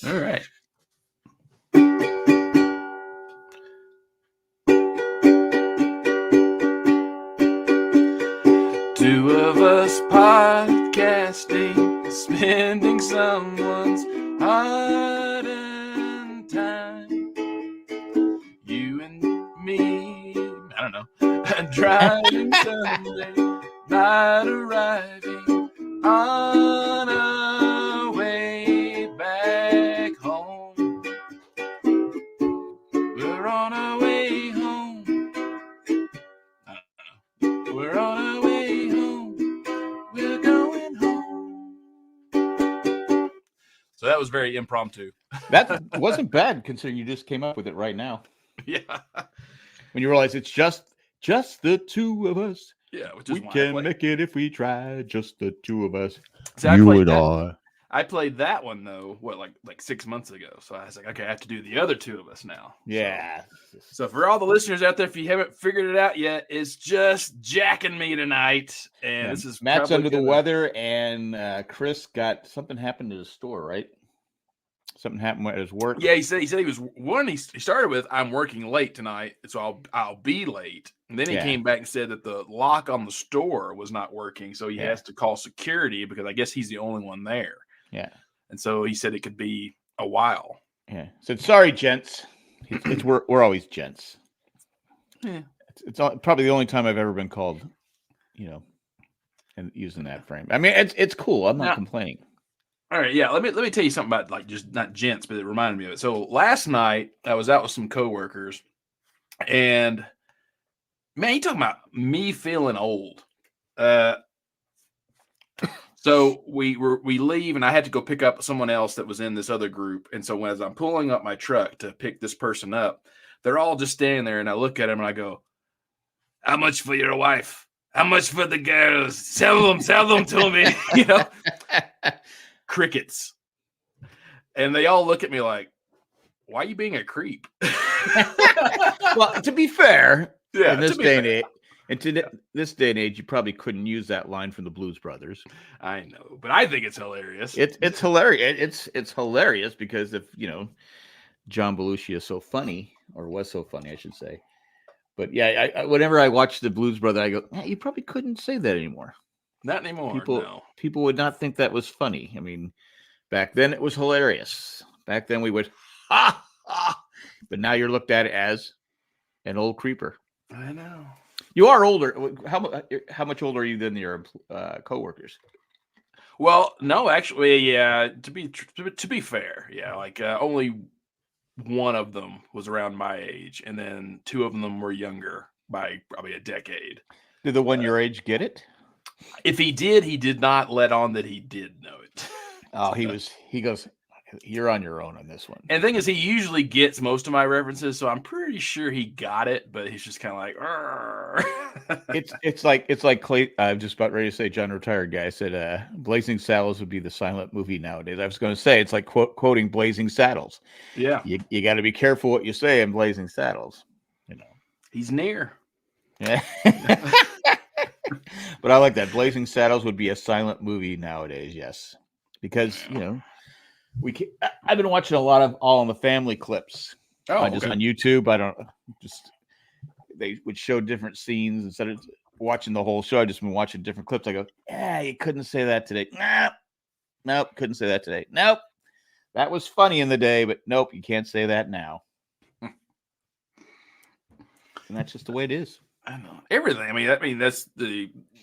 All right. Two of us podcasting, spending someone's hard-earned time. You and me, I don't know, driving Sunday, night arriving on our way back home. We're on our way home. I don't know. We're on our way home. We're going home. So that was very impromptu. That wasn't bad considering you just came up with it right now. Yeah. When you realize it's just the two of us. Yeah, which is we can make it if we try. Just the two of us. So you and I. I played that one though. What, like 6 months ago? So I was like, okay, I have to do the other two of us now. Yeah. So for all the listeners out there, if you haven't figured it out yet, it's just Jack and me tonight, and this is Matt's under the weather, and Chris got something happened at his store, right? Something happened at his work. Yeah, he said he was one. He started with, "I'm working late tonight, so I'll be late." And then he came back and said that the lock on the store was not working, so he has to call security because I guess he's the only one there. Yeah, and so he said it could be a while. Yeah, said sorry, gents. We're always gents. Yeah, it's probably the only time I've ever been called, and using that frame. I mean, it's cool. I'm not complaining. All right, yeah. Let me tell you something about like just not gents, but it reminded me of it. So last night I was out with some coworkers, and man, you talking about me feeling old. So we leave, and I had to go pick up someone else that was in this other group. And so as I'm pulling up my truck to pick this person up, they're all just standing there, and I look at them and I go, "How much for your wife? How much for the girls? Sell them to me." Crickets. And they all look at me like, "Why are you being a creep?" Well, to be fair, yeah, in this day and age, this day and age, you probably couldn't use that line from the Blues Brothers. I know, but I think it's hilarious. It's hilarious. It's hilarious because if John Belushi is so funny, or was so funny, I should say. But yeah, I whenever I watch the Blues Brothers, I go, you probably couldn't say that anymore. Not anymore. People would not think that was funny. I mean, back then it was hilarious. Back then we would ha ha, but now you're looked at as an old creeper. I know. You are older. How much older are you than your coworkers? Well, no, actually, yeah. To be fair, yeah, like only one of them was around my age, and then two of them were younger by probably a decade. Did the one your age get it? If he did not let on that he did know it. Oh, he goes, "You're on your own on this one." And the thing is, he usually gets most of my references, so I'm pretty sure he got it, but he's just kind of like, it's like Clay. I'm just about ready to say John Retired Guy said, "Blazing Saddles would be the silent movie nowadays." I was going to say it's like quoting Blazing Saddles. Yeah, you got to be careful what you say in Blazing Saddles. He's near. Yeah. But I like that. Blazing Saddles would be a silent movie nowadays. Yes, because I've been watching a lot of All in the Family clips. Just on YouTube. They would show different scenes instead of watching the whole show. I've just been watching different clips. I go, you couldn't say that today. Nope, couldn't say that today. Nope, that was funny in the day, but nope, you can't say that now. And that's just the way it is. I know everything. I mean, that's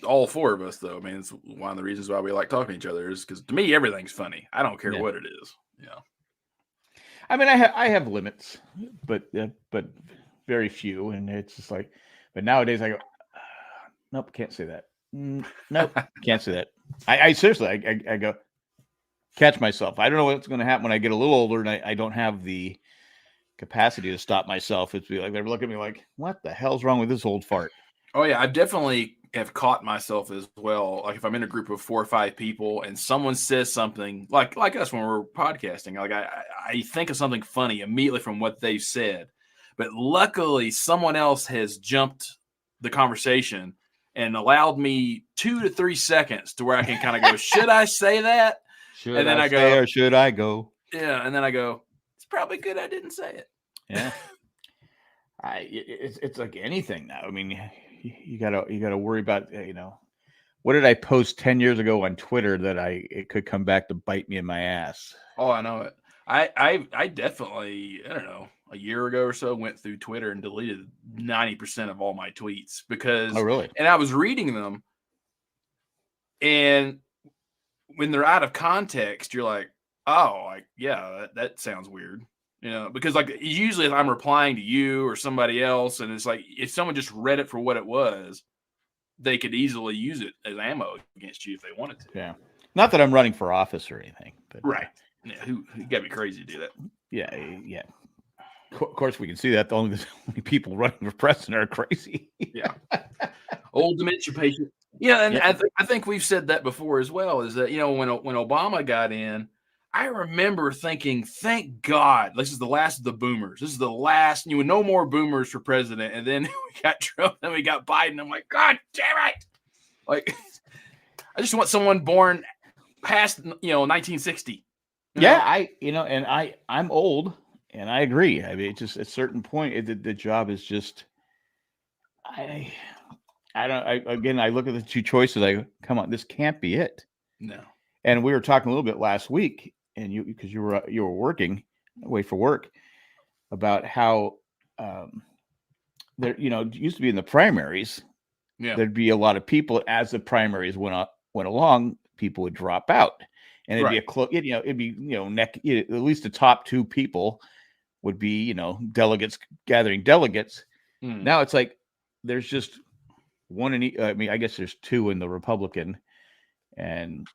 all four of us, though. I mean, it's one of the reasons why we like talking to each other is because to me, everything's funny. I don't care what it is. Yeah. I mean, I have limits, but very few, and it's just like. But nowadays, I go, nope, can't say that. Nope, can't say that. I seriously, I go, catch myself. I don't know what's going to happen when I get a little older, and I don't have the capacity to stop myself. It's be like they're looking at me like, what the hell's wrong with this old fart? Oh yeah, I definitely have caught myself as well. Like if I'm in a group of 4 or 5 people and someone says something like us when we're podcasting, like I think of something funny immediately from what they've said, but luckily someone else has jumped the conversation and allowed me 2 to 3 seconds to where I can kind of go, should I say that? Should I go? Yeah, and then I go, it's probably good I didn't say it. Yeah. It's like anything now. I mean, you gotta worry about, what did I post 10 years ago on Twitter that it could come back to bite me in my ass? Oh, I know it. I definitely, I don't know, a year ago or so went through Twitter and deleted 90% of all my tweets because, Oh, really? and I was reading them, and when they're out of context, you're like, oh, like, yeah, that sounds weird. Because like usually if I'm replying to you or somebody else, and it's like if someone just read it for what it was, they could easily use it as ammo against you if they wanted to. Yeah. Not that I'm running for office or anything, but right. Yeah, who got to be crazy to do that? Yeah. Of course, we can see that the only people running for president are crazy. Yeah. Old dementia patient. Yeah, and yeah. I think we've said that before as well. Is that when Obama got in, I remember thinking, thank God, this is the last of the boomers. This is the last. No more boomers for president. And then we got Trump, and we got Biden. I'm like, God damn it! Like, I just want someone born past 1960. Yeah, I'm old, and I agree. I mean, just at a certain point, the job is just. I look at the two choices. I go, come on, this can't be it. No. And we were talking a little bit last week, and because you were working away for work, about how there, it used to be in the primaries, there'd be a lot of people as the primaries went along, people would drop out, and it'd be a close, it'd be at least the top two people would be delegates gathering delegates. Now it's like there's just one in I guess there's two in the Republican, and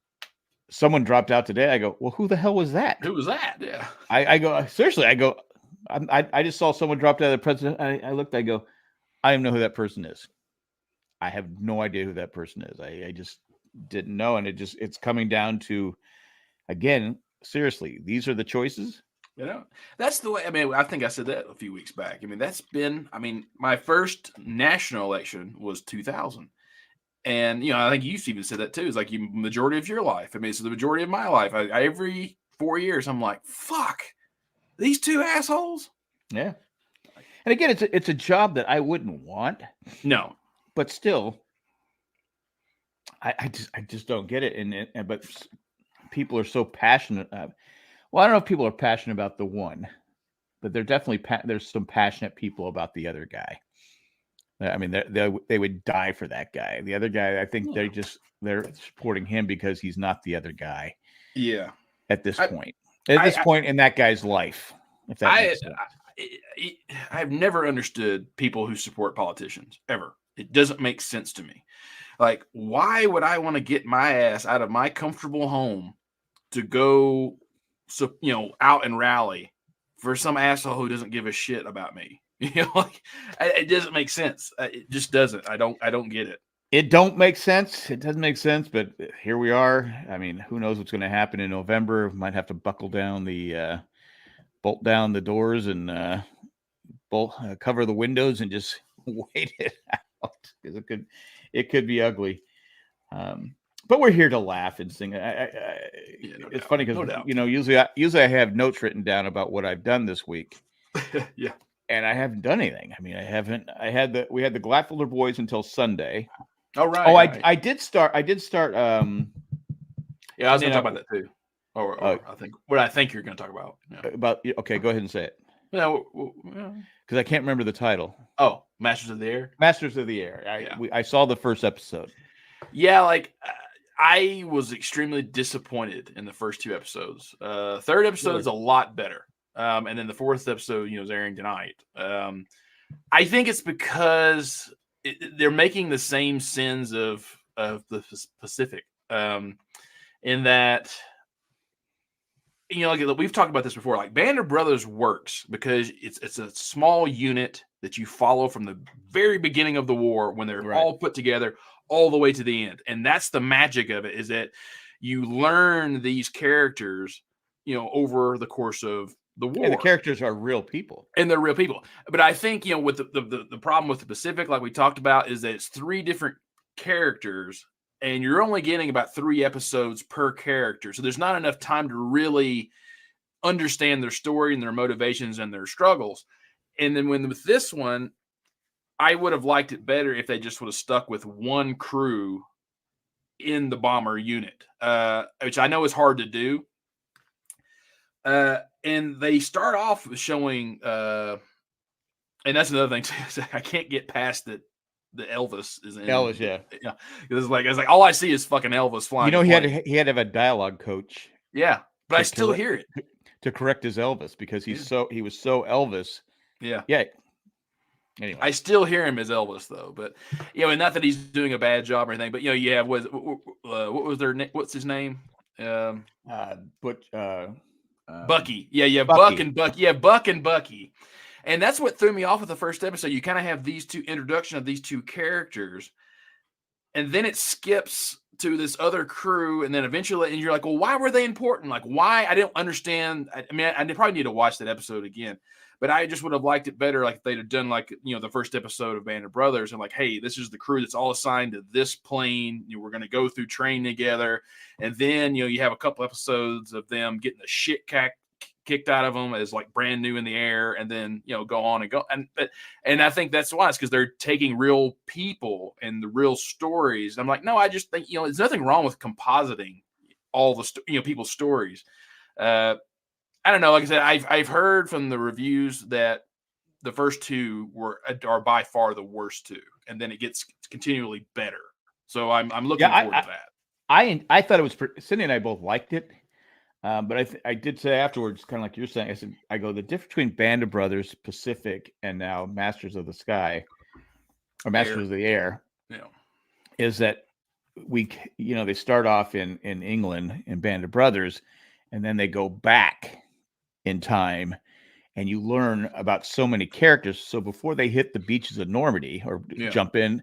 someone dropped out today. I go, well, who the hell was that? Who was that? Yeah. I go, seriously, I just saw someone dropped out of the president. I looked, I go, I don't know who that person is. I have no idea who that person is. I just didn't know. And it's coming down to, again, seriously, these are the choices. That's the way. I mean, I think I said that a few weeks back. I mean, my first national election was 2000. And, I think you even said that too. It's like the majority of your life. I mean, it's the majority of my life. Every 4 years, I'm like, fuck, these two assholes. Yeah. And again, it's a job that I wouldn't want. No. But still, I just don't get it. But people are so passionate. Well, I don't know if people are passionate about the one, but they're definitely there's some passionate people about the other guy. I mean, they would die for that guy. The other guy, I think they're supporting him because he's not the other guy. Yeah. At this point in that guy's life, if that makes sense. I've never understood people who support politicians ever. It doesn't make sense to me. Like, why would I want to get my ass out of my comfortable home to go, out and rally for some asshole who doesn't give a shit about me? It doesn't make sense. It just doesn't. I don't get it. It don't make sense. It doesn't make sense, but here we are. I mean, who knows what's going to happen in November? Might have to bolt down the doors and cover the windows and just wait it out, because it could be ugly. But we're here to laugh and sing. It's funny because usually I have notes written down about what I've done this week. Yeah. And I haven't done anything. I mean, we had the Gladfelder Boys until Sunday. Oh, right. Oh, right. I did start. Yeah, I was going to talk about that too. Or I think you're going to talk about. Yeah. Okay, go ahead and say it. Because I can't remember the title. Oh, Masters of the Air. Masters of the Air. I saw the first episode. Yeah, like I was extremely disappointed in the first two episodes. Third episode is a lot better. And then the fourth episode, is airing tonight. I think it's because they're making the same sins of the Pacific, in that, like we've talked about this before. Like Band of Brothers works because it's a small unit that you follow from the very beginning of the war when they're all put together all the way to the end, and that's the magic of it. Is that you learn these characters, over the course of the war. And the characters are real people. And they're real people. But I think, with the problem with the Pacific, like we talked about, is that it's three different characters and you're only getting about 3 episodes per character. So there's not enough time to really understand their story and their motivations and their struggles. And then with this one, I would have liked it better if they just would have stuck with one crew in the bomber unit, which I know is hard to do. And they start off showing, and that's another thing too. I can't get past that the Elvis is in Elvis, yeah. It's like all I see is fucking Elvis flying. You know, he had to have a dialogue coach. Yeah, but I still hear it to correct his Elvis because he was so Elvis. Yeah. Anyway, I still hear him as Elvis though, but and not that he's doing a bad job or anything, but you have what was what's his name? Bucky. Yeah, Buck and Bucky. Yeah, Buck and Bucky. And that's what threw me off with the first episode. You kind of have these two introduction of these two characters, and then it skips to this other crew, and then eventually, and you're like, well, why were they important? Like, why? I don't understand. I mean, I probably need to watch that episode again, but I just would have liked it better, like if they'd have done like the first episode of Band of Brothers, and like, hey, this is the crew that's all assigned to this plane. We're going to go through training together, and then you have a couple episodes of them getting the shit kicked out of them as like brand new in the air, and then go on and go, and I think that's why it's because they're taking real people and the real stories. I'm like, no, I just think there's nothing wrong with compositing all the people's stories. I don't know. Like I said, I've heard from the reviews that the first two are by far the worst two, and then it gets continually better. So I'm looking forward to that. I thought it was Cindy and I both liked it. But I did say afterwards, kind of like you're saying, I said, the difference between Band of Brothers, Pacific, and now Masters of the Sky, or Masters of the Air, is that they start off in England in Band of Brothers, and then they go back in time, and you learn about so many characters. So before they hit the beaches of Normandy or jump in,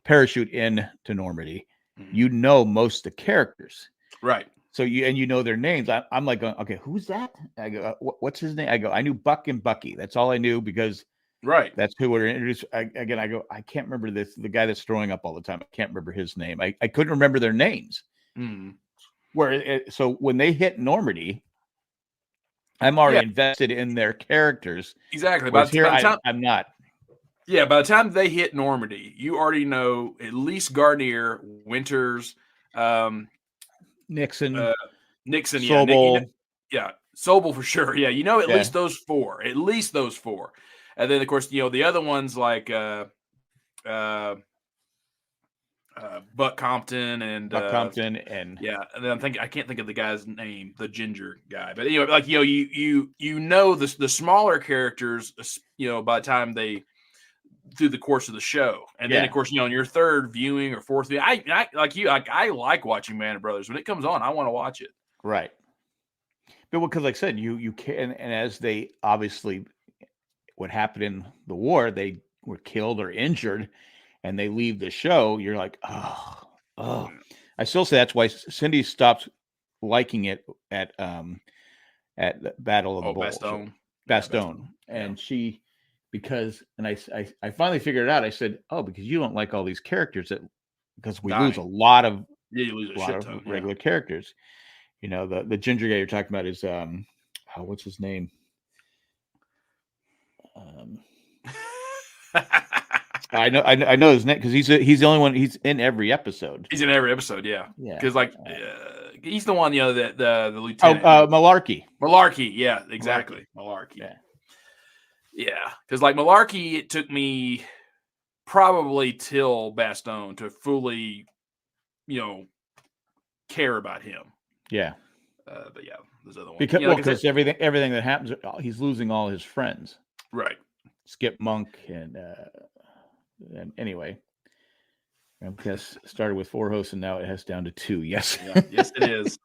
parachute in to Normandy, most of the characters. Right. So you know their names. I'm like, okay, who's that? I go, what's his name? I go, I knew Buck and Bucky. That's all I knew because that's who were introduced. I go, I can't remember the guy that's throwing up all the time. I can't remember his name. I couldn't remember their names. So when they hit Normandy, I'm already invested in their characters. Exactly. By the time, I'm not. Yeah, by the time they hit Normandy, you already know at least Garnier, Winters, Nixon, Sobel. Sobel for sure. Yeah, at least those four. At least those four. And then, of course, the other ones like Buck Compton and and and then I can't think of the guy's name, the ginger guy. But anyway, like the smaller characters, by the time they through the course of the show, and then of course in your third viewing or fourth viewing, I like watching Band of Brothers when it comes on. I want to watch it. Right. But because, like I said, you can, and as they obviously, what happened in the war, they were killed or injured, and they leave the show. You're like, oh. I still say that's why Cindy stopped liking it at the Battle of the Bulls. Bastogne, and she. Because, and I finally figured it out. I said, because you don't like all these characters because we lose a lot of regular characters. The ginger guy you're talking about is what's his name? I know his name because he's the only one. He's in every episode. He's in every episode, yeah. Because he's the one that the lieutenant. Malarkey. Malarkey, yeah, exactly. Malarkey. Yeah, because like Malarkey, it took me probably till Bastogne to fully, care about him. Yeah. But yeah, there's other ones. Because everything that happens, he's losing all his friends. Right. Skip Monk and anyway, Ramblecast started with 4 hosts and now it has down to 2. Yes. Yes, it is.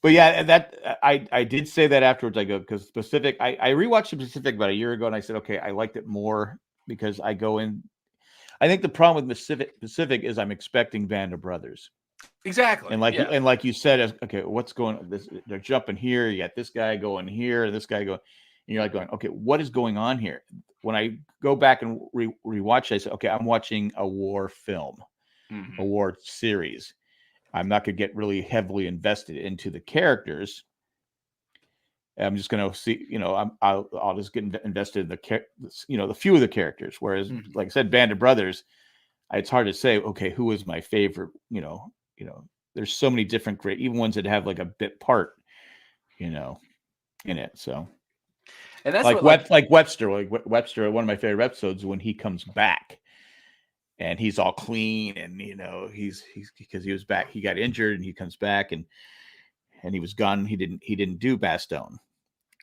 But yeah, that I did say that afterwards. I go because Pacific. I rewatched the Pacific about a year ago, and I said, okay, I liked it more because I go in. I think the problem with Pacific is I'm expecting Band of Brothers. Exactly. And like you said, okay, what's going on? They're jumping here. You got this guy going here, this guy going, and you're like going, okay, what is going on here? When I go back and rewatch, I say, okay, I'm watching a war film, a war series. I'm not going to get really heavily invested into the characters. I'm just going to see, I'll just get invested in the few of the characters. Whereas, like I said, Band of Brothers, it's hard to say, okay, who is my favorite? There's so many different great, even ones that have like a bit part, in it. So, and that's like Webster, Webster, one of my favorite episodes when he comes back and he's all clean and, he's because he was back, he got injured and he comes back and he was gone. He didn't do Bastogne.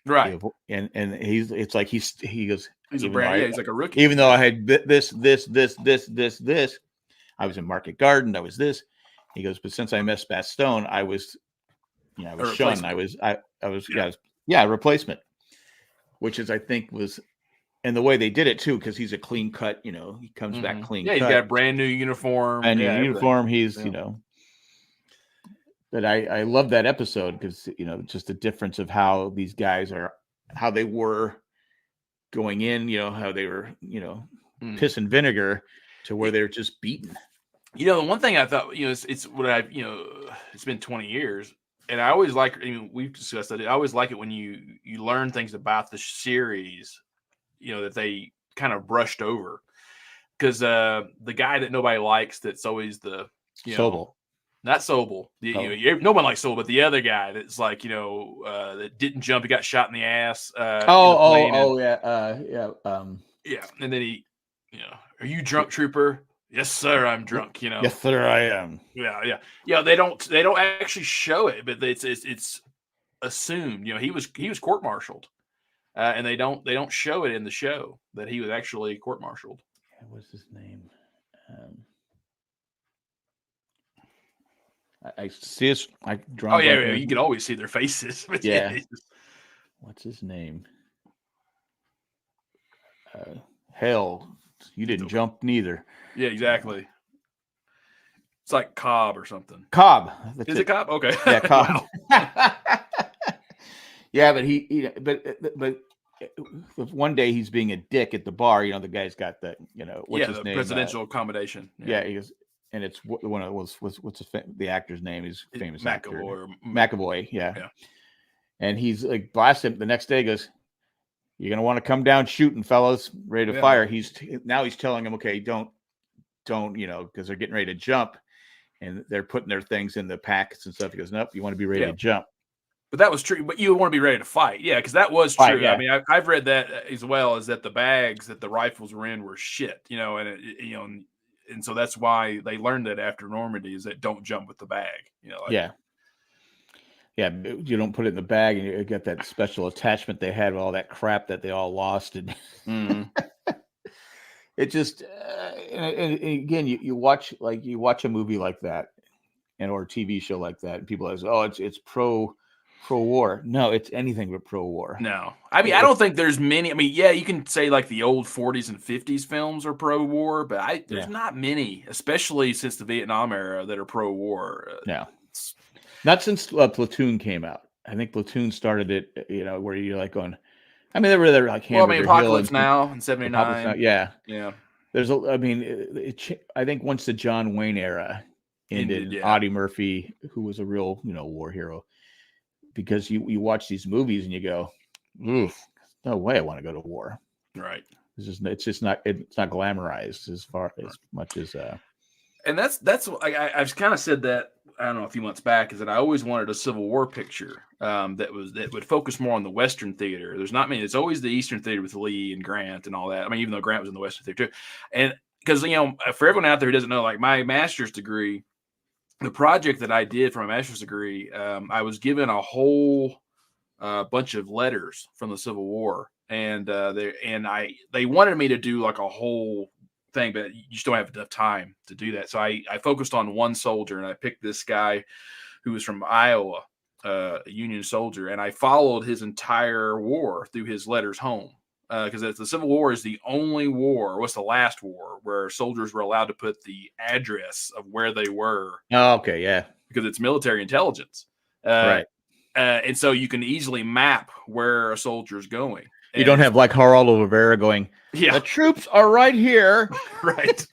Right. And it's like he goes, he's a brand, he's like a rookie. Even though I had this, I was in Market Garden. I was this. He goes, but since I missed Bastogne, I was shunned. I was a replacement, which is, I think was, and the way they did it too, because he's a clean cut, he comes back clean. Yeah, he's got a brand new uniform. He's, But I love that episode because, just the difference of how these guys how they were going in, how they were, piss and vinegar to where they're just beaten. The one thing I thought, it's what it's been 20 years. And I always like, we've discussed that. I always like it when you learn things about the series, that they kind of brushed over. Because the guy that nobody likes, that's always the, Sobel. Not Sobel. No one likes Sobel, but the other guy that's like, that didn't jump. He got shot in the ass. Yeah. Yeah. And then he, are you drunk, trooper? Yes, sir. I'm drunk. Yes, sir. I am. Yeah. Yeah. They don't actually show it, but it's assumed. He was court-martialed, and they don't show it in the show that he was actually court-martialed. What's his name? I see his. I draw. Oh yeah. You can always see their faces. Yeah. What's his name? Hell, you didn't jump neither. Yeah, exactly. It's like Cobb or something. Cobb. Is it Cobb? Okay. Yeah, Cobb. Yeah, but one day he's being a dick at the bar. The guy's got the what's his name? Presidential accommodation. Yeah, he goes, and it's one of what's the actor's name? He's a famous actor. McAvoy. Yeah. And he's like blasting him. The next day he goes, "You're gonna want to come down shooting, fellas, ready to fire." He's telling him, okay, don't, because they're getting ready to jump, and they're putting their things in the packets and stuff. He goes, "Nope, you want to be ready to jump." But that was true. But you want to be ready to fight, yeah, because that was true. Yeah. I mean, I've read that as well, is that the bags that the rifles were in were shit, and so that's why they learned that after Normandy, is that don't jump with the bag, Yeah, you don't put it in the bag, and you get that special attachment they had with all that crap that they all lost, and it just and again, you watch a movie like that, or a TV show like that, and people say, "Oh, it's pro war." No, it's anything but pro war. No, I mean, I don't think there's many. I mean, yeah, you can say like the old 40s and 50s films are pro war, but there's not many, especially since the Vietnam era, that are pro war. No. Not since Platoon came out. I think Platoon started it, where you're like going, I mean, they were like, Apocalypse Now in 79. Yeah. There's I think once the John Wayne era ended, Audie Murphy, who was a real, war hero, because you watch these movies and you go, oof, no way I want to go to war. Right. It's not glamorized as much as. And that's I've kind of said that, I don't know, a few months back, is that I always wanted a Civil War picture that would focus more on the Western theater. There's not many. It's always the Eastern theater with Lee and Grant and all that. I mean, even though Grant was in the Western theater too. And because, for everyone out there who doesn't know, like my master's degree, the project that I did for my master's degree, I was given a whole bunch of letters from the Civil War, and they wanted me to do like a whole thing, but you just don't have enough time to do that. So I focused on one soldier, and I picked this guy who was from Iowa, a Union soldier, and I followed his entire war through his letters home. Because the Civil War is the only war, what's the last war, where soldiers were allowed to put the address of where they were. Oh, okay, yeah. Because it's military intelligence. Right. And so you can easily map where a soldier's going. You don't have like Geraldo Rivera going, the troops are right here. Right.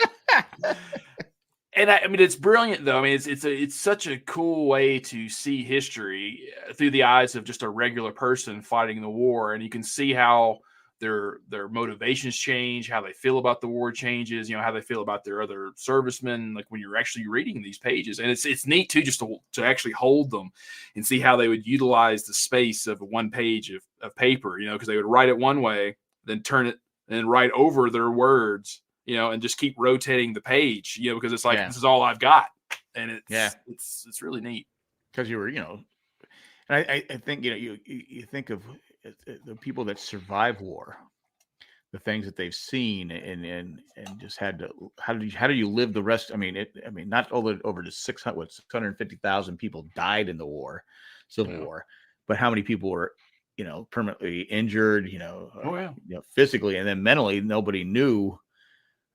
And I mean, it's brilliant though. I mean, it's such a cool way to see history through the eyes of just a regular person fighting the war, and you can see how their motivations change, how they feel about the war changes, how they feel about their other servicemen. Like when you're actually reading these pages, and it's neat too, just to actually hold them and see how they would utilize the space of one page of paper, because they would write it one way, then turn it and write over their words. And just keep rotating the page, because it's like, this is all I've got. And it's really neat. Because you were, and I think, you think of the people that survive war, the things that they've seen and just had to, how do you live the rest? I mean, not over to 650,000 people died in the war, Civil War, but how many people were, permanently injured, physically, and then mentally, nobody knew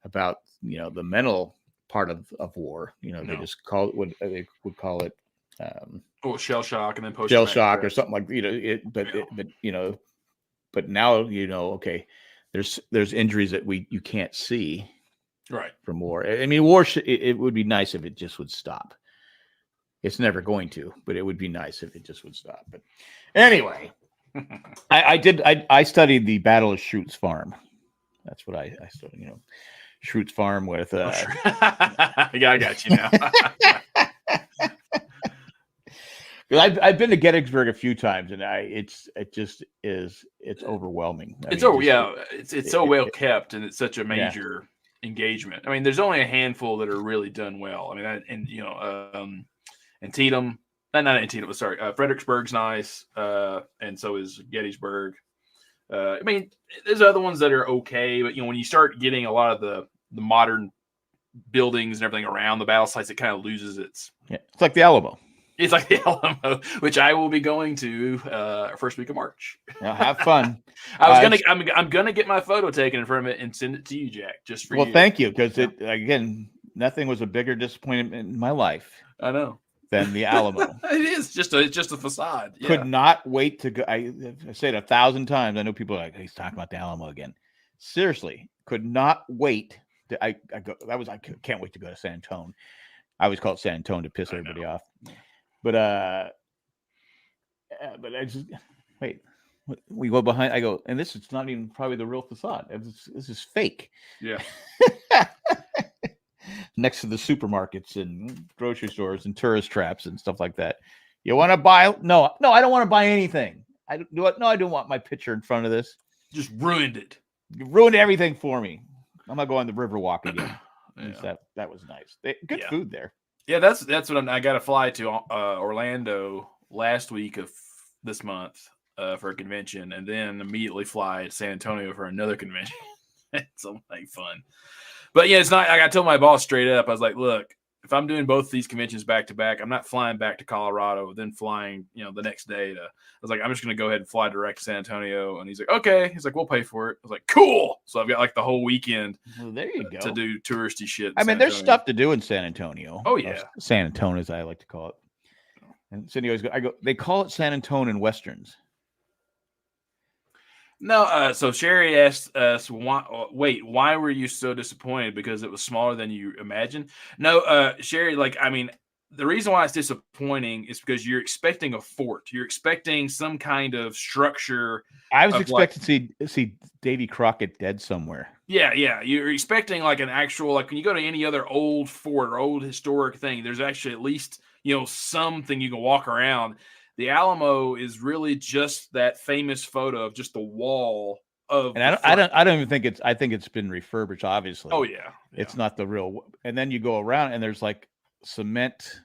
about the mental part of war. They just call it what they would call it shell shock, and then post shell shock or something like but now okay, there's injuries that you can't see right from war. I mean, war it would be nice if it just would stop. It's never going to, but it would be nice if it just would stop. But anyway, I studied the Battle of Schroot's Farm. That's what I studied, Schroot's Farm with I got you now. I've been to Gettysburg a few times, and it's overwhelming. It's so well kept, and it's such a major engagement. I mean, there's only a handful that are really done well. I mean, Antietam, not Antietam, sorry, Fredericksburg's nice, and so is Gettysburg. I mean, there's other ones that are okay, but when you start getting a lot of the modern buildings and everything around the battle sites, it kind of loses its. Yeah, it's like the Alamo. It's like the Alamo, which I will be going to first week of March. Now, have fun. I'm gonna get my photo taken from it and send it to you, Jack, just for you. Well, thank you, because again, nothing was a bigger disappointment in my life. I know. Than the Alamo. It is just a facade. Yeah. Could not wait to go. I say it 1,000 times. I know people are like, he's talking about the Alamo again. Seriously, could not wait. I can't wait to go to San Antonio. I always call it San Antonio to piss everybody off. But I just wait. We go behind. I go, and this is not even probably the real facade. This is fake. Yeah. Next to the supermarkets and grocery stores and tourist traps and stuff like that. You want to buy? No, I don't want to buy anything. I don't want my picture in front of this. Just ruined it. You ruined everything for me. I'm not going to the Riverwalk again. That was nice. Good food there. Yeah, that's what I got to fly to Orlando last week of this month for a convention, and then immediately fly to San Antonio for another convention. It's like fun. But it's not. I told my boss straight up. I was like, "Look, if I'm doing both these conventions back to back, I'm not flying back to Colorado, then flying, the next day to." I was like, "I'm just going to go ahead and fly direct to San Antonio." And he's like, "Okay." He's like, "We'll pay for it." I was like, "Cool." So I've got like the whole weekend. Well, there you go. To do touristy shit. I mean, there's stuff to do in San Antonio. Oh yeah, San Antonio, as I like to call it. And Cindy always go. They call it San Antonio in westerns. No, so Sherry asked us, why were you so disappointed? Because it was smaller than you imagined? No, Sherry, the reason why it's disappointing is because you're expecting a fort. You're expecting some kind of structure. I was expecting to see Davy Crockett dead somewhere. Yeah. You're expecting like an actual, like when you go to any other old fort or old historic thing, there's actually at least, something you can walk around. The Alamo is really just that famous photo of just the wall of. And I don't even think I think it's been refurbished. Obviously. Oh yeah. It's not the real. And then you go around and there's like cement,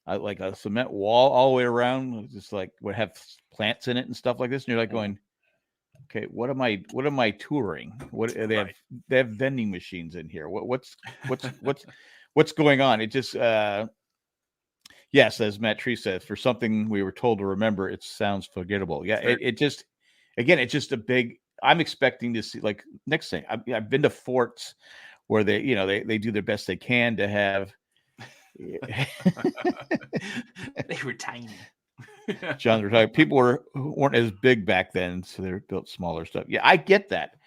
like a cement wall all the way around. Just like would have plants in it and stuff like this. And you're like going, okay, what am I touring? What they have vending machines in here. What's going on? It just. Yes, as Matt Tree says, for something we were told to remember, it sounds forgettable. Yeah, it just, again, it's just a big. I'm expecting to see like next thing. I've been to forts where they do their best they can to have. They were tiny. John, were talking. People weren't as big back then, so they built smaller stuff. Yeah, I get that,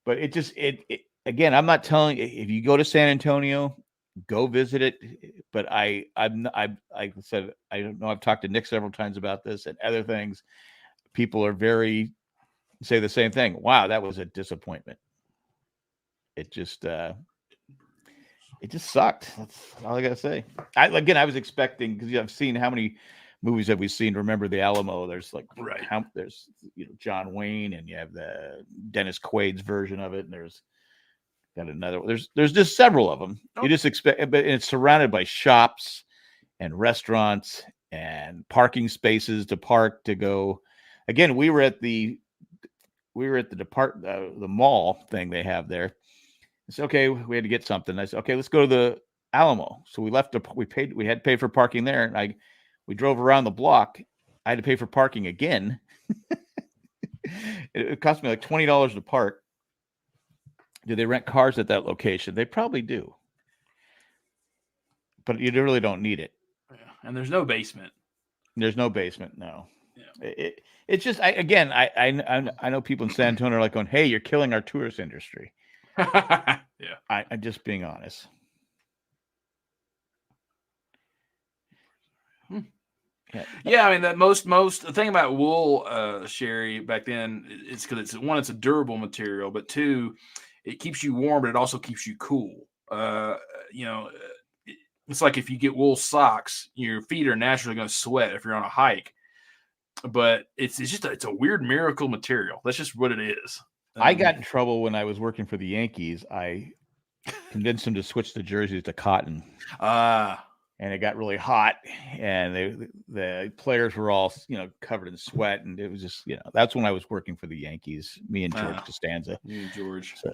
but it again. I'm not telling. If you go to San Antonio, go visit it. But I said, I don't know. I've talked to Nick several times about this and other things. People are say the same thing. Wow, that was a disappointment. It just sucked. That's all I gotta say. I was expecting, because I've seen how many movies have we seen? Remember the Alamo? There's there's John Wayne, and you have the Dennis Quaid's version of it, and there's got another. There's just several of them. You just expect, but it's surrounded by shops and restaurants and parking spaces to park to go. Again, we were at the the mall thing they have there. It's okay. We had to get something. I said, okay, let's go to the Alamo. So we left. We had to pay for parking there, and we drove around the block. I had to pay for parking again. It cost me like $20 to park. Do they rent cars at that location? They probably do, but you really don't need it. Yeah. And there's no basement. There's no basement. No. Yeah. It's just I know people in San Antonio are like going, "Hey, you're killing our tourist industry." Yeah. I'm just being honest. Yeah, I mean that most the thing about wool, Sherry, back then, it's because it's a durable material, but two, it keeps you warm, but it also keeps you cool. It's like if you get wool socks, your feet are naturally going to sweat if you're on a hike. But it's a weird miracle material. That's just what it is. I got in trouble when I was working for the Yankees. I convinced them to switch the jerseys to cotton. And it got really hot, and the players were all, covered in sweat, and it was just, that's when I was working for the Yankees. Me and George Costanza. You and George. So.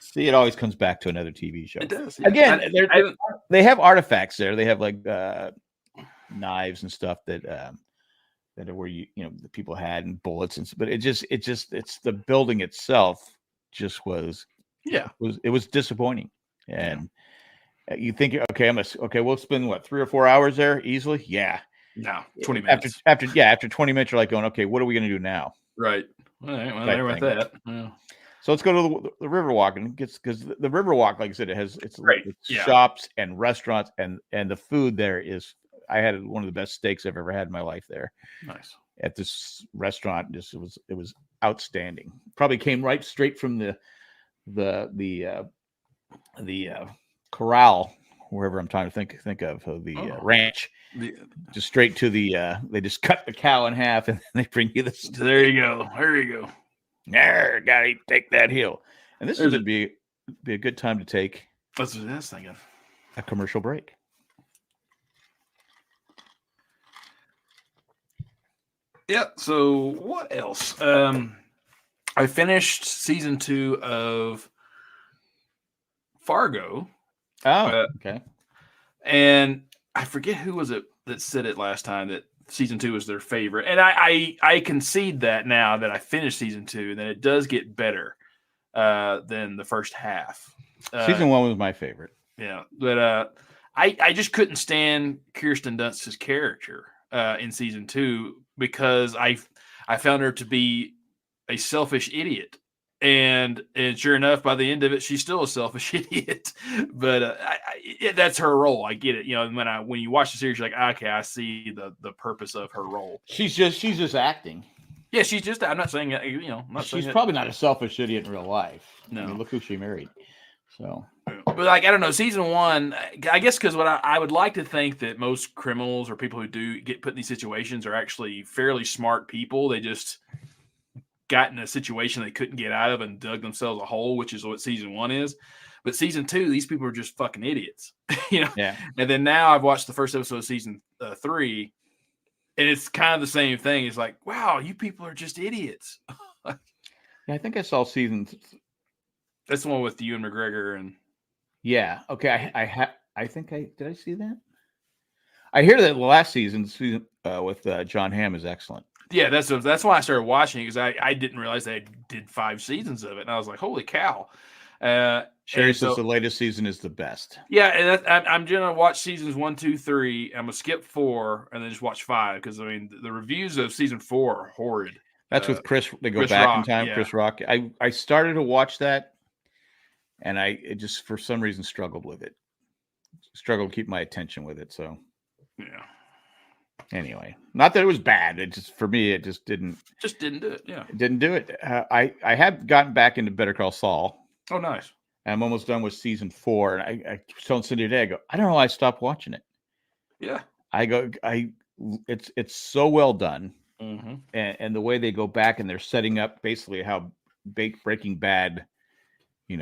See, it always comes back to another TV show. It does. Yeah. Again, they have artifacts there. They have like knives and stuff that are where the people had, and bullets, but it's the building itself just was. Yeah, it was disappointing. And you think, okay, we'll spend 3 or 4 hours there easily. Yeah. No, 20 minutes. After 20 minutes, you're like going, okay, what are we going to do now? Right. All right. Well, there with that. Yeah. So let's go to the Riverwalk, and because the Riverwalk, like I said, it's yeah. shops and restaurants, and the food there is. I had one of the best steaks I've ever had in my life there. Nice. At this restaurant, it was outstanding. Probably came right straight from the corral, wherever I'm trying to think of the ranch, just straight to they just cut the cow in half and they bring you this. There you go. There, gotta take that hill. And this would be a good time to take. That's what I was thinking. A commercial break. Yeah. So what else? I finished season 2 of Fargo. Oh, okay. And I forget who was it that said it last time that season 2 was their favorite. And I concede that now that I finished season 2, that it does get better than the first half. Season 1 was my favorite. Yeah, but I just couldn't stand Kirsten Dunst's character in season 2 because I found her to be a selfish idiot. And sure enough, by the end of it, she's still a selfish idiot. But that's her role. I get it. When you watch the series, you're like, okay, I see the purpose of her role. She's just acting. Yeah, she's just. I'm not saying she's probably not a selfish idiot in real life. No, I mean, look who she married. So, but I don't know. Season 1, I guess, because what I would like to think that most criminals or people who do get put in these situations are actually fairly smart people. They just got in a situation they couldn't get out of and dug themselves a hole, which is what season 1 is. But season 2, these people are just fucking idiots, Yeah. And then now I've watched the first episode of season 3, and it's kind of the same thing. It's like, wow, you people are just idiots. Yeah, I think I saw season. That's the one with Ewan McGregor and. Yeah. Okay. I think did I see that? I hear that the last season with John Hamm is excellent. Yeah, that's why I started watching it, because I didn't realize they did 5 seasons of it, and I was like, holy cow! Sherry says the latest season is the best. Yeah, and I'm gonna watch seasons 1, 2, 3. I'm gonna skip 4 and then just watch 5, because the reviews of season 4 are horrid. That's with Chris. They go Chris back Rock, in time. yeah. Chris Rock. I started to watch that, and it just for some reason struggled with it. Struggled to keep my attention with it. So yeah. Anyway, not that it was bad. It just for me, it just didn't do it. Yeah, it didn't do it. I have gotten back into Better Call Saul. Oh, nice. I'm almost done with season 4, and I was telling Cindy today, I go, I don't know why I stopped watching it. Yeah, it's so well done, mm-hmm. and the way they go back and they're setting up basically how Breaking Bad,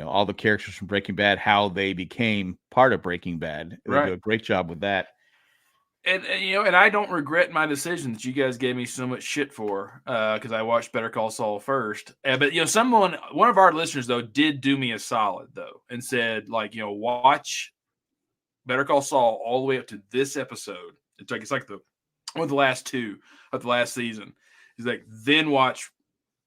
all the characters from Breaking Bad, how they became part of Breaking Bad. They do a great job with that. And and I don't regret my decision that you guys gave me so much shit for, because I watched Better Call Saul first. But one of our listeners though did do me a solid though and said watch Better Call Saul all the way up to this episode. It's like one of the last 2 of the last season. He's like, then watch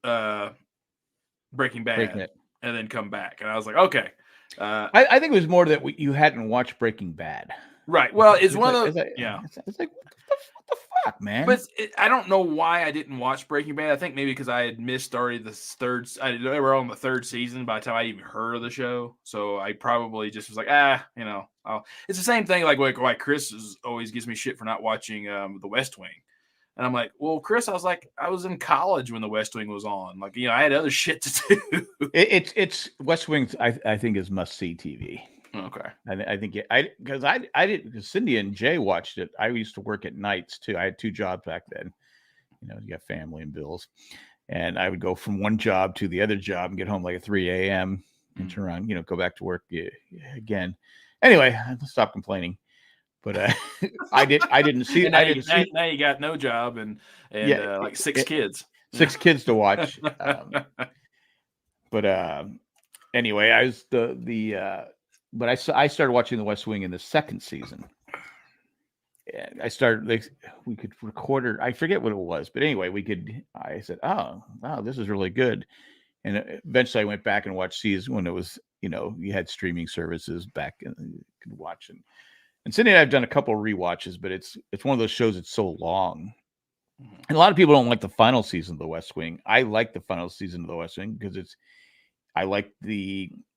Breaking Bad and then come back. And I was like, okay. I think it was more that you hadn't watched Breaking Bad. Right. Well, it's one of those. Yeah. It's like, what the fuck, man? But I don't know why I didn't watch Breaking Bad. I think maybe because I had missed already they were on the 3rd season by the time I even heard of the show. So I probably just was like, it's the same thing. Like why Chris always gives me shit for not watching The West Wing. And I'm like, well, Chris, I was in college when The West Wing was on. Like, I had other shit to do. It's West Wing. I think is must see TV. Okay. I think because I didn't, because Cindy and Jay watched it. I used to work at nights too. I had 2 jobs back then. You got family and bills, and I would go from one job to the other job and get home like at 3 a.m. and turn around, go back to work again. Anyway, stop complaining. But I didn't see. Now you got no job and like 6 kids. 6 kids to watch. But anyway, I was but I started watching The West Wing in the 2nd season. And I started, we could record it. I forget what it was, but anyway, I said, oh, wow, this is really good. And eventually I went back and watched season when it was, you had streaming services back and you could watch it. And Cindy and I have done a couple of rewatches, but it's one of those shows that's so long. And a lot of people don't like the final season of The West Wing. I like the final season of The West Wing because I like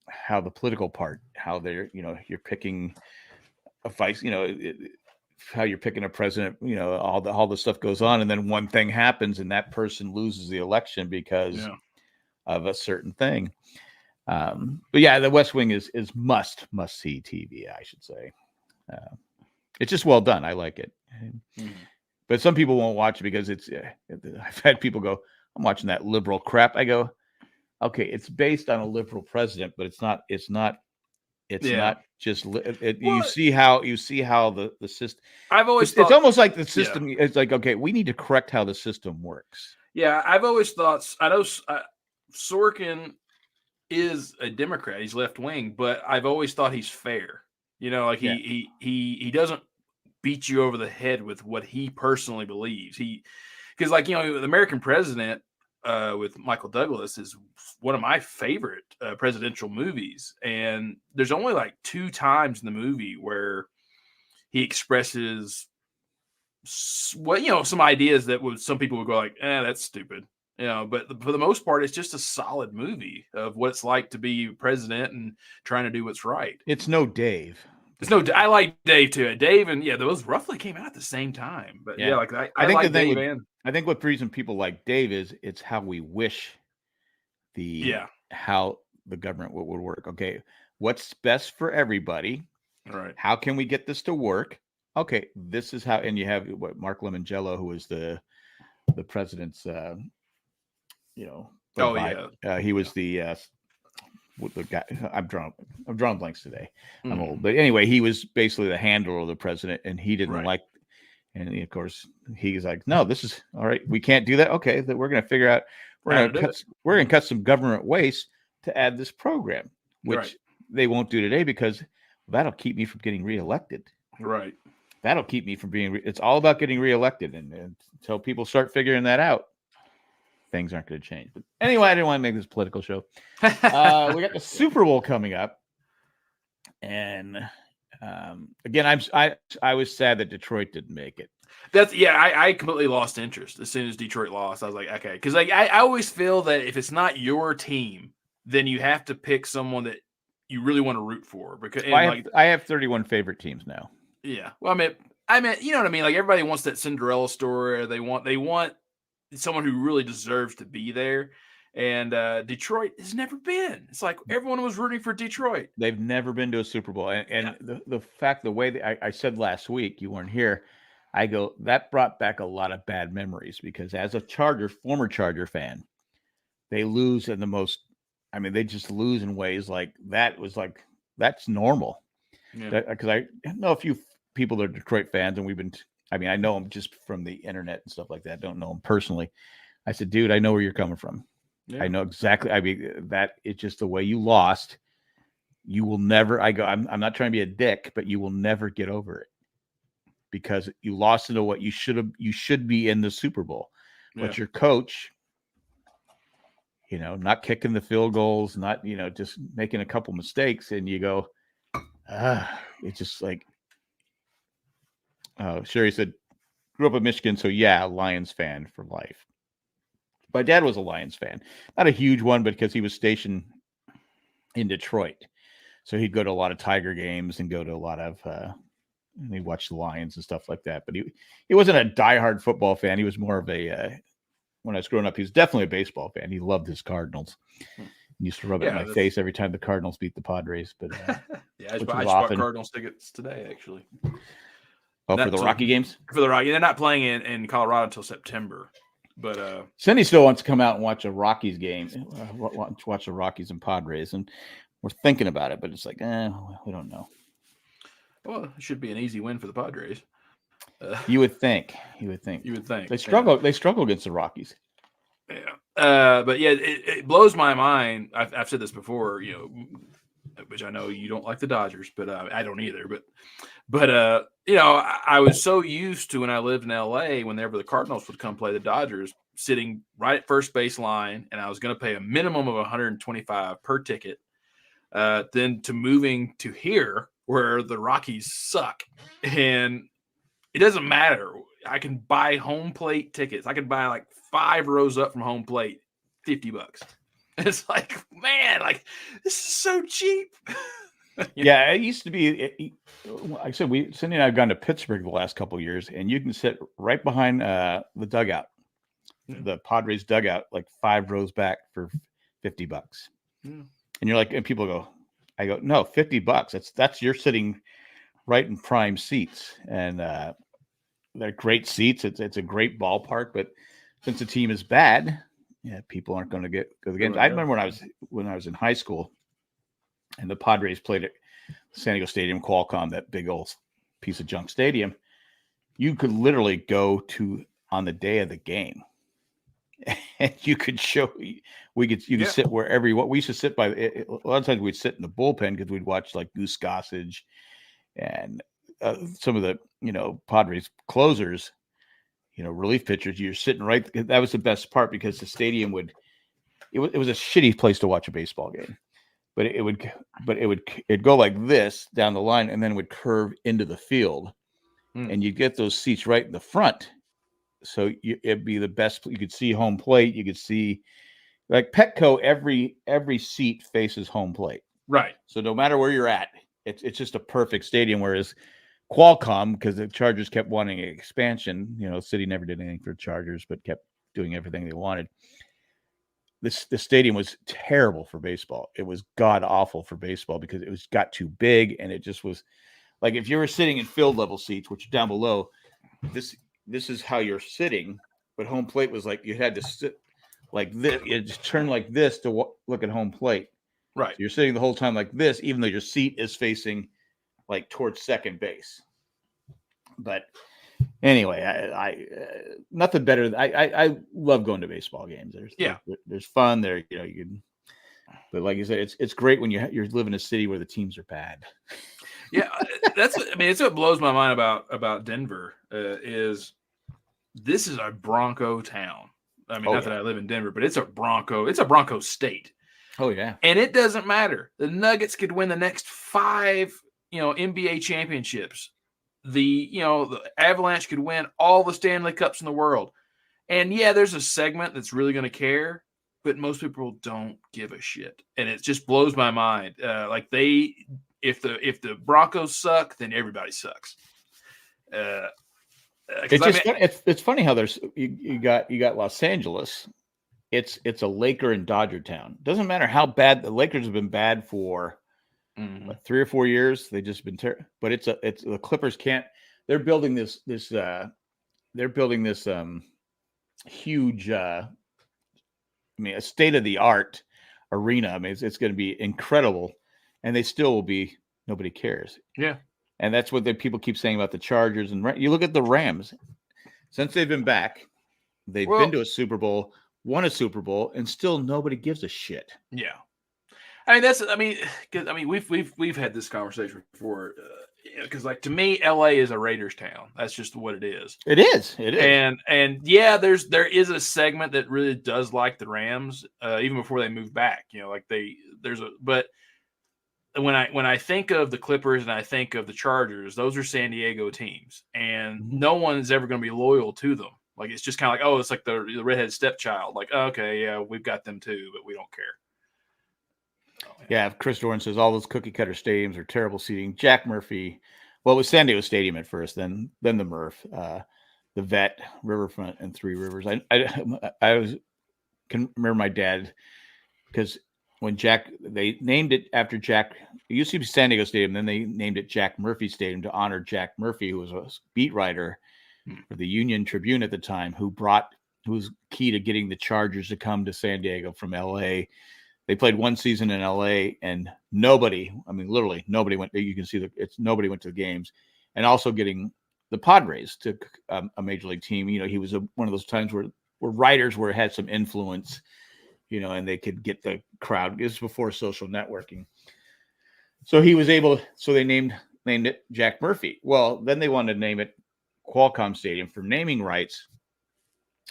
how the political part, how they're, you're picking a vice, how you're picking a president, all the stuff goes on. And then one thing happens and that person loses the election because of a certain thing. But yeah, The West Wing is must see TV, I should say. It's just well done. I like it. But some people won't watch it because I've had people go, I'm watching that liberal crap. I go, okay, it's based on a liberal president, but it's not just you see how the system. I've always thought, it's almost like the system. Yeah. It's like, okay, we need to correct how the system works. Yeah, I've always thought. I know Sorkin is a Democrat. He's left wing, but I've always thought he's fair. He doesn't beat you over the head with what he personally believes. Because the American President with Michael Douglas is one of my favorite presidential movies, and there's only like 2 times in the movie where he expresses some ideas that some people would go like, that's stupid. But for the most part, it's just a solid movie of what it's like to be president and trying to do what's right. It's no Dave. I like Dave too. Dave and those roughly came out at the same time. But I think like Dave I think what the reason people like Dave is it's how we wish how the government would work. Okay, what's best for everybody? Right. How can we get this to work? Okay, this is how. And you have Mark Lemongello, who is the president's. He was the guy. I'm drawing blanks today. I'm old, but anyway, he was basically the handler of the president, and he didn't like. And of course, he's like, "No, this is all right. We can't do that. Okay, that we're going to figure out. We're going to cut some government waste to add this program, which they won't do today because that'll keep me from getting reelected. Right. That'll keep me from being. It's all about getting reelected, and until people start figuring that out, things aren't going to change. But anyway, I didn't want to make this political show. We got the Super Bowl coming up, and again, I was sad that Detroit didn't make it. I completely lost interest as soon as Detroit lost. I was like, okay, because I always feel that if it's not your team, then you have to pick someone that you really want to root for because I have 31 favorite teams now. Yeah. Well, I mean, you know what I mean? Like everybody wants that Cinderella story. Or they want someone who really deserves to be there. And Detroit has never been. It's like everyone was rooting for Detroit. They've never been to a Super Bowl. And the way that I said last week, you weren't here. I go, that brought back a lot of bad memories because as a former Charger fan, they lose in the most, I mean, they just lose in ways like that was like, that's normal. Yeah. Because I know a few people that are Detroit fans and I know them just from the internet and stuff like that. Don't know them personally. I said, dude, I know where you're coming from. Yeah. I know exactly. I mean, that it's just the way you lost. You will never, I'm not trying to be a dick, but you will never get over it because you lost into what you should be in the Super Bowl. Yeah. But your coach, not kicking the field goals, not, just making a couple mistakes. And you go, it's just like, Sherry said, grew up in Michigan. So yeah, Lions fan for life. My dad was a Lions fan, not a huge one, but because he was stationed in Detroit. So he'd go to a lot of Tiger games and go to a lot of, and he watched the Lions and stuff like that. But he wasn't a diehard football fan. He was more of when I was growing up, he was definitely a baseball fan. He loved his Cardinals. He used to rub it in my face every time the Cardinals beat the Padres. But I just bought Cardinals tickets today, actually. Oh, for the Rocky games? For the Rocky. They're not playing in Colorado until September. But Cindy still wants to come out and watch a Rockies game, watch the Rockies and Padres, and we're thinking about it, but it's like, we don't know. Well, it should be an easy win for the Padres. You would think. They struggle. Yeah. They struggle against the Rockies. Yeah. But yeah, it blows my mind. I've said this before, which I know you don't like the Dodgers, but I don't either. But I was so used to when I lived in LA, whenever the Cardinals would come play the Dodgers, sitting right at first base line, and I was going to pay a minimum of $125 per ticket. Then to moving to here where the Rockies suck, and it doesn't matter. I can buy home plate tickets. I could buy like 5 rows up from home plate, $50. It's like, man, like this is so cheap. Yeah, it used to be. Like I said, Cindy and I have gone to Pittsburgh the last couple of years, and you can sit right behind the dugout, the Padres dugout, like 5 rows back for $50. Yeah. And you're like, and people go, I go, no, $50. That's you're sitting right in prime seats, and they're great seats. It's a great ballpark, but since the team is bad, people aren't going to go to the games. I remember when I was in high school, and the Padres played at San Diego Stadium, Qualcomm, that big old piece of junk stadium. You could literally go to on the day of the game, and you could could sit wherever you want. We used to sit by a lot of times we'd sit in the bullpen because we'd watch like Goose Gossage and some of the Padres closers, relief pitchers. You're sitting right. That was the best part because the stadium it was a shitty place to watch a baseball game. But it'd go like this down the line and then it would curve into the field, and you'd get those seats right in the front. So it'd be the best. You could see home plate. You could see like Petco. Every seat faces home plate. Right. So no matter where you're at, it's just a perfect stadium. Whereas Qualcomm, because the Chargers kept wanting an expansion, City never did anything for the Chargers, but kept doing everything they wanted. The stadium was terrible for baseball. It was god awful for baseball because it got too big, and it just was like if you were sitting in field level seats, which are down below, this is how you're sitting. But home plate was like you had to sit like this. You just turn like this to look at home plate. Right. So you're sitting the whole time like this, even though your seat is facing like towards second base. But anyway, I nothing better. I love going to baseball games. There's fun there. You can, but like you said, it's great when you live in a city where the teams are bad. Yeah, it's what blows my mind about Denver is this is a Bronco town. I mean, not that I live in Denver, but it's a Bronco state. Oh yeah, and it doesn't matter. The Nuggets could win the next 5, NBA championships. The Avalanche could win all the Stanley Cups in the world. And yeah, there's a segment that's really going to care, but most people don't give a shit, and it just blows my mind. Like if the Broncos suck, then everybody sucks. It's just it's funny how there's you got Los Angeles. It's a Laker and Dodger town. Doesn't matter how bad the Lakers have been bad for 3 or 4 years. They've just been terrible. But it's the Clippers can't. They're building this huge. I mean, a state of the art arena. I mean, it's going to be incredible, and they still will be. Nobody cares. Yeah. And that's what people keep saying about the Chargers. And you look at the Rams. Since they've been back, they've been to a Super Bowl, won a Super Bowl, and still nobody gives a shit. Yeah. We've had this conversation before. Because, like, to me, LA is a Raiders town. That's just what it is. It is. And yeah, there is a segment that really does like the Rams, even before they moved back. But when I think of the Clippers and I think of the Chargers, those are San Diego teams, and no one's ever going to be loyal to them. Like, it's just kind of like, oh, it's like the redheaded stepchild. Like, oh, okay, yeah, we've got them too, but we don't care. Yeah, Chris Doran says all those cookie cutter stadiums are terrible seating. Jack Murphy, well, it was San Diego Stadium at first, then the Murph, the Vet, Riverfront, and Three Rivers. I can remember my dad, because when they named it after Jack. It used to be San Diego Stadium, then they named it Jack Murphy Stadium to honor Jack Murphy, who was a beat writer for the Union Tribune at the time, who was key to getting the Chargers to come to San Diego from LA. They played one season in LA, and literally nobody went. You can see nobody went to the games, and also getting the Padres to a major league team. He was one of those times where writers had some influence, and they could get the crowd. This was before social networking, so he was able. So they named it Jack Murphy. Well, then they wanted to name it Qualcomm Stadium for naming rights.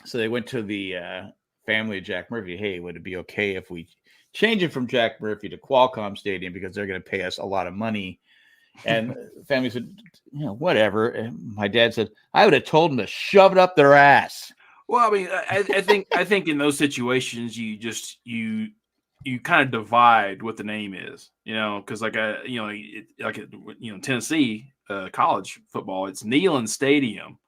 So they went to the family of Jack Murphy. Hey, would it be okay if we change it from Jack Murphy to Qualcomm Stadium, because they're going to pay us a lot of money? And the family said, whatever. And my dad said, I would have told them to shove it up their ass. Well, I mean, I think in those situations, you kind of divide what the name is, because Tennessee college football, it's Neyland Stadium.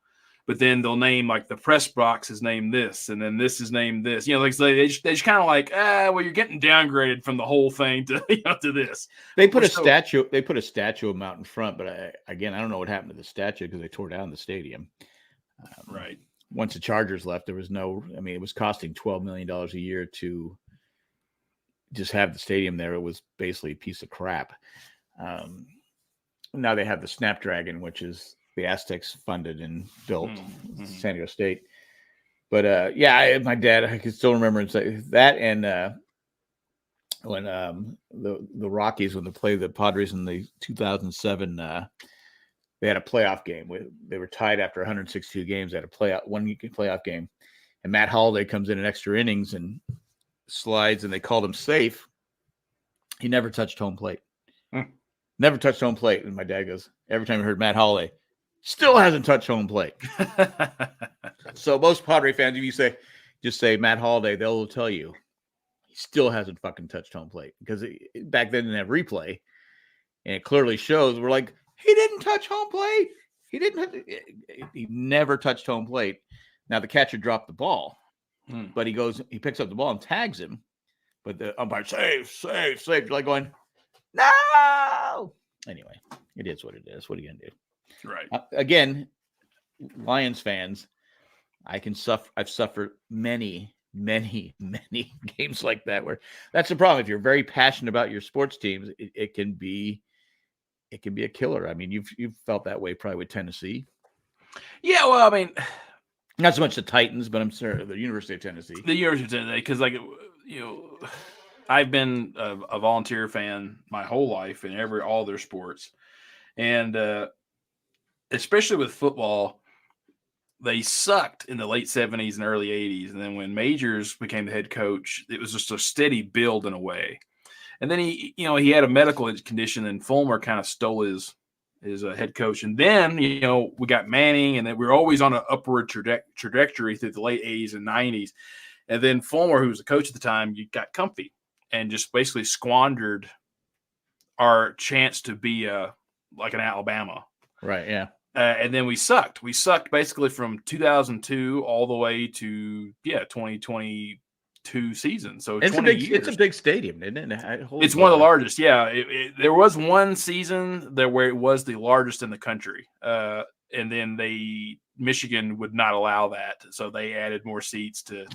But then they'll name, like, the press box is named this, and then this is named this. They just kind of like, well, you're getting downgraded from the whole thing to to this. They put a statue. They put a statue of him out in front, but I don't know what happened to the statue, because they tore down the stadium. Right. Once the Chargers left, there was no. I mean, it was costing $12 million a year to just have the stadium there. It was basically a piece of crap. Now they have the Snapdragon, which is the Aztecs funded and built, San Diego State. But my dad, I can still remember that. And when the Rockies, when they played the Padres in the 2007, they had a playoff game. They were tied after 162 games. They had a one playoff game, and Matt Holliday comes in extra innings and slides, and they called him safe. He never touched home plate. Never touched home plate. And my dad goes, every time he heard Matt Holliday, still hasn't touched home plate. So most Padre fans, if you just say Matt Holliday, they'll tell you he still hasn't fucking touched home plate, because back then they didn't have replay, and it clearly shows. We're like, he didn't touch home plate. He never touched home plate. Now the catcher dropped the ball, but he picks up the ball and tags him, but the umpire, save. You're like going, no. Anyway, it is what it is. What are you gonna do? Right. Again, Lions fans, I've suffered many games like that, where that's the problem. If you're very passionate about your sports teams, it can be a killer. I mean, you've felt that way probably with Tennessee. Yeah, well, I mean, not so much the Titans, but I'm sorry, the University of Tennessee. The University of Tennessee, because I've been a volunteer fan my whole life in all their sports, and especially with football, they sucked in the late 70s and early 80s. And then when Majors became the head coach, it was just a steady build in a way. And then he had a medical condition, and Fulmer kind of stole his head coach. And then, we got Manning, and then we were always on an upward trajectory through the late 80s and 90s. And then Fulmer, who was the coach at the time, you got comfy and just basically squandered our chance to be like an Alabama. Right. Yeah. And then we sucked. We sucked basically from 2002 all the way to 2022 season. So it's 20 years. It's a big stadium, isn't it? It's one of the largest. Yeah, there was one season there where it was the largest in the country, and then Michigan would not allow that, so they added more seats to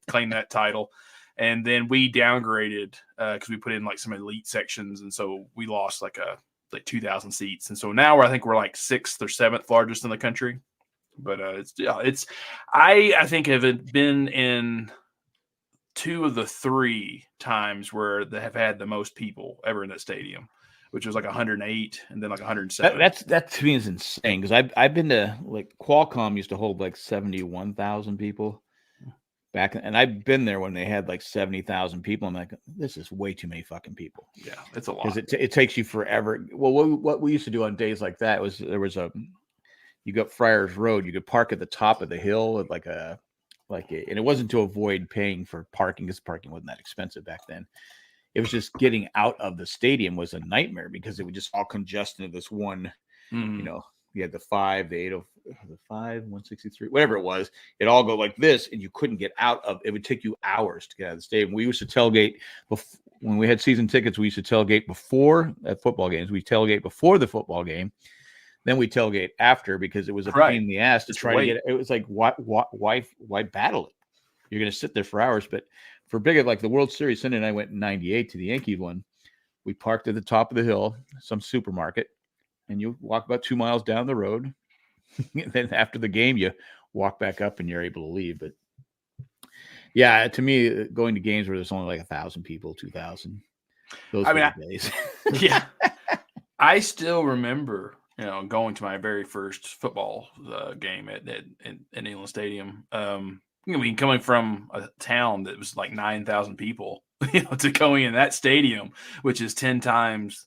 claim that title. And then we downgraded because we put in like some elite sections, and so we lost like 2,000 seats. And so now I think we're like 6th or 7th largest in the country. But I think have been in 2 of the 3 times where they have had the most people ever in that stadium, which was like 108 and then like 107. That to me is insane because I've been to, like, Qualcomm used to hold like 71,000 people back, and I've been there when they had like 70,000 people. I'm like, this is way too many fucking people. Yeah, it's a lot. Because it takes you forever. Well, what we used to do on days like that was you go up Friars Road, you could park at the top of the hill at and it wasn't to avoid paying for parking because parking wasn't that expensive back then. It was just getting out of the stadium was a nightmare because it would just all congest into this one, you had the 5, the 805, 163, whatever it was. It all go like this, and you couldn't get out of it. Would take you hours to get out of the stadium. We used to tailgate when we had season tickets. We used to tailgate before at football games. We tailgate before the football game. Then we tailgate after because it was a pain in the ass to try to get it. It was like, why battle it? You're going to sit there for hours. But for big, like the World Series, Cindy and I went in 98 to the Yankee one. We parked at the top of the hill, some supermarket, and you walk about 2 miles down the road. And then after the game, you walk back up and you're able to leave. But yeah, to me, going to games where there's only like 1,000 people, 2,000, those were the days. Yeah. I still remember, going to my very first football game at Neyland Stadium. Coming from a town that was like 9,000 people, to going in that stadium, which is 10 times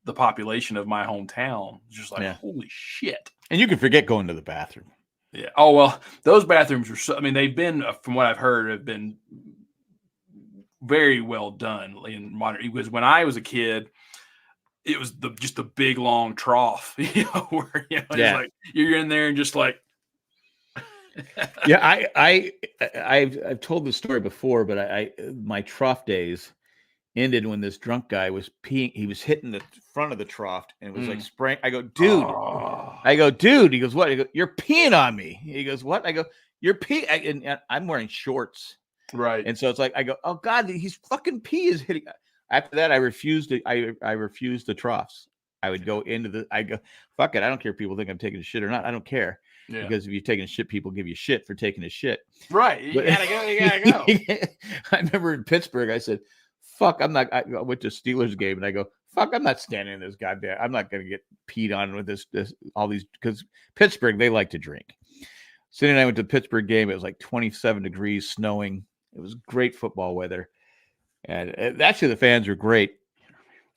the population of my hometown, just like, holy shit. And you can forget going to the bathroom. Yeah. Oh, well, those bathrooms are they've been, from what I've heard, have been very well done in modern. Because when I was a kid, it was just a big long trough, where it's like you're in there and just like. Yeah, I've told this story before, but my trough days ended when this drunk guy was peeing. He was hitting the front of the trough and it was like spraying. I go, dude. He goes, what? I go, you're peeing on me. He goes, what? I go, you're peeing. And I'm wearing shorts. Right. And so it's like, I go, oh God, he's fucking pee is hitting. After that, I refused the troughs. I would go I go, fuck it. I don't care if people think I'm taking a shit or not. I don't care. Yeah. Because if you're taking a shit, people give you shit for taking a shit. Right. You gotta go. I remember in Pittsburgh, I said, fuck, I went to a Steelers game and I go, fuck, I'm not standing in this goddamn, I'm not going to get peed on with this, all these, because Pittsburgh, they like to drink. Cindy and I went to the Pittsburgh game. It was like 27 degrees, snowing. It was great football weather. And actually the fans were great,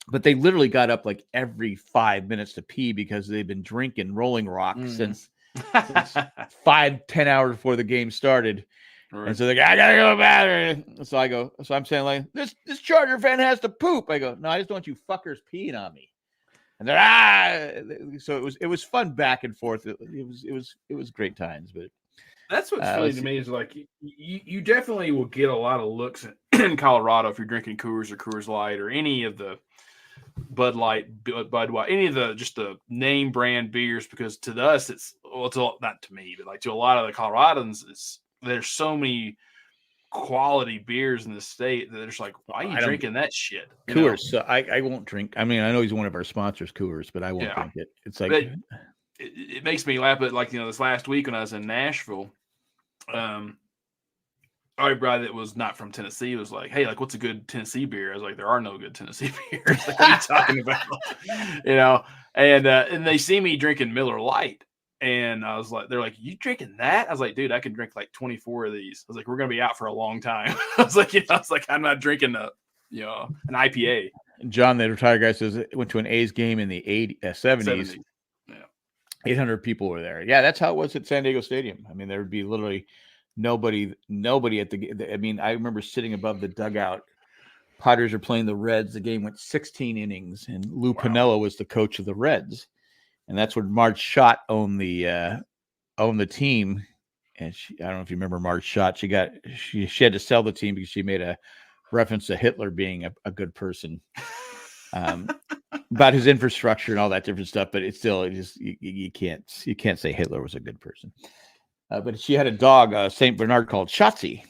but they literally got up like every 5 minutes to pee because they've been drinking Rolling Rock since 5-10 hours before the game started. Right. And so they're like, I gotta go bathroom. So I'm saying, like, this Charger fan has to poop. I go, no, I just don't want you fuckers peeing on me. And they're so it was fun back and forth. It was great times. But that's what's funny to me is like you definitely will get a lot of looks in Colorado if you're drinking Coors or Coors Light or any of the Bud Light, Budweiser, any of the name brand beers, because to us it's not to me, but like to a lot of the Coloradans, there's so many quality beers in the state that they're just like, why are you drinking that shit? Coors. So I won't drink. I mean, I know he's one of our sponsors, Coors, but I won't drink it. It's like it makes me laugh. But like, this last week when I was in Nashville, our brother that was not from Tennessee was like, hey, like, what's a good Tennessee beer? I was like, there are no good Tennessee beers. Like, what are you talking about? And they see me drinking Miller Lite. And I was like, they're like, you drinking that? I was like, dude, I can drink like 24 of these. I was like, we're going to be out for a long time. I was like, I'm not drinking an IPA. John, the retired guy, says went to an A's game in the 70s. Yeah. 800 people were there. Yeah, that's how it was at San Diego Stadium. I mean, there would be literally nobody at the. I mean, I remember sitting above the dugout. Padres are playing the Reds. The game went 16 innings, and Lou Piniella was the coach of the Reds, and that's when Marge Schott owned the team. And I don't know if you remember Marge Schott. She had to sell the team because she made a reference to Hitler being a good person, about his infrastructure and all that different stuff. But it's still you can't say Hitler was a good person. But she had a dog, Saint Bernard, called Shotzi.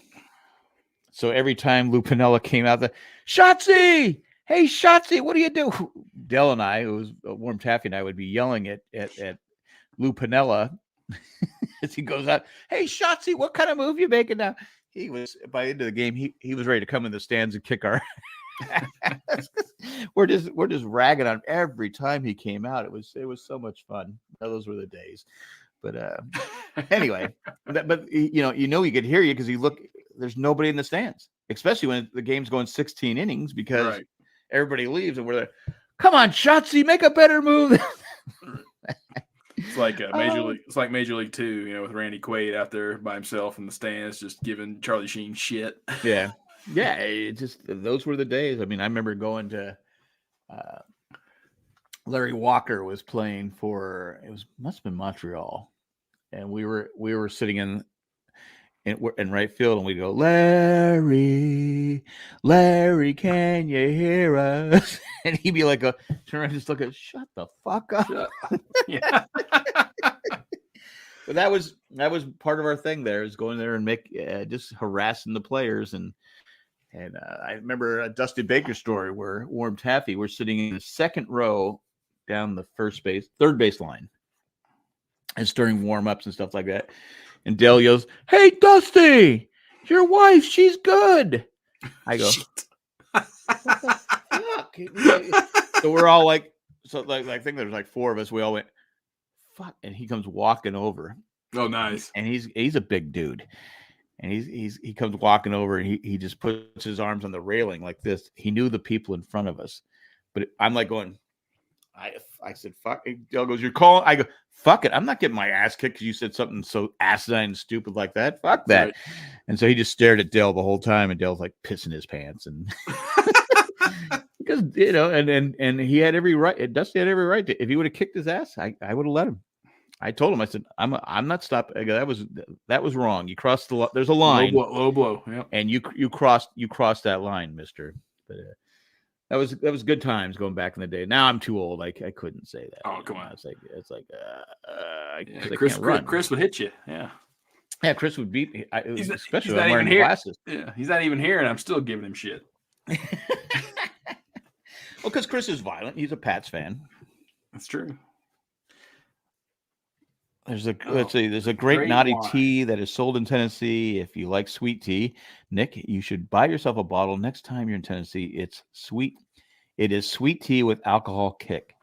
So every time Lou Piniella came out, Shotzi, hey Shotzi, what do you do? Dell and I, who was Warm Taffy, and I would be yelling at Lou Piniella as he goes out. Hey Shotzi, what kind of move you making now? He was, by the end of the game, he was ready to come in the stands and kick our. we're just ragging on every time he came out. It was so much fun. Those were the days. But anyway, but you could hear you because you look. There's nobody in the stands, especially when the game's going 16 innings because everybody leaves and we're there. Come on, Shotzi, make a better move. It's like Major League. It's like Major League 2, with Randy Quaid out there by himself in the stands, just giving Charlie Sheen shit. Yeah. It just those were the days. I mean, I remember going to Larry Walker was playing for must have been Montreal, and we were sitting in right field, and we go, Larry, can you hear us? And he'd be like, turn around and just look at, shut the fuck up. Yeah. But that was part of our thing there, is going there and make just harassing the players. And I remember a Dusty Baker story where Warm Taffy, we're sitting in the second row down the third base line. It's during warm-ups and stuff like that. And Dale yells, "Hey, Dusty, your wife, she's good." I go, "What the fuck?" So we're all like, I think there's like four of us. We all went, "Fuck!" And he comes walking over. Oh, nice. And he's a big dude. And he comes walking over, and he just puts his arms on the railing like this. He knew the people in front of us, but I'm like going, I said, "Fuck." Dale goes, "You're calling?" I go, "Fuck it. I'm not getting my ass kicked because you said something so asinine and stupid like that. Fuck that." Right. And so he just stared at Dale the whole time, and Dale's like pissing his pants, and because and he had every right. Dusty had every right to. If he would have kicked his ass, I would have let him. I told him, I said, I'm not stopping. I go, that was wrong. You crossed the line. There's a line. Low blow. Yeah. And you crossed that line, mister. But that was good times going back in the day. Now I'm too old. I couldn't say that. Oh, come on. It's like Chris would hit you. Yeah. Yeah, Chris would beat me. Especially when I'm wearing glasses. Yeah, he's not even here, and I'm still giving him shit. Well, because Chris is violent. He's a Pats fan. That's true. There's a great naughty wine. tea that is sold in Tennessee. If you like sweet tea, Nick, you should buy yourself a bottle next time you're in Tennessee. It's sweet. It is sweet tea with alcohol kick.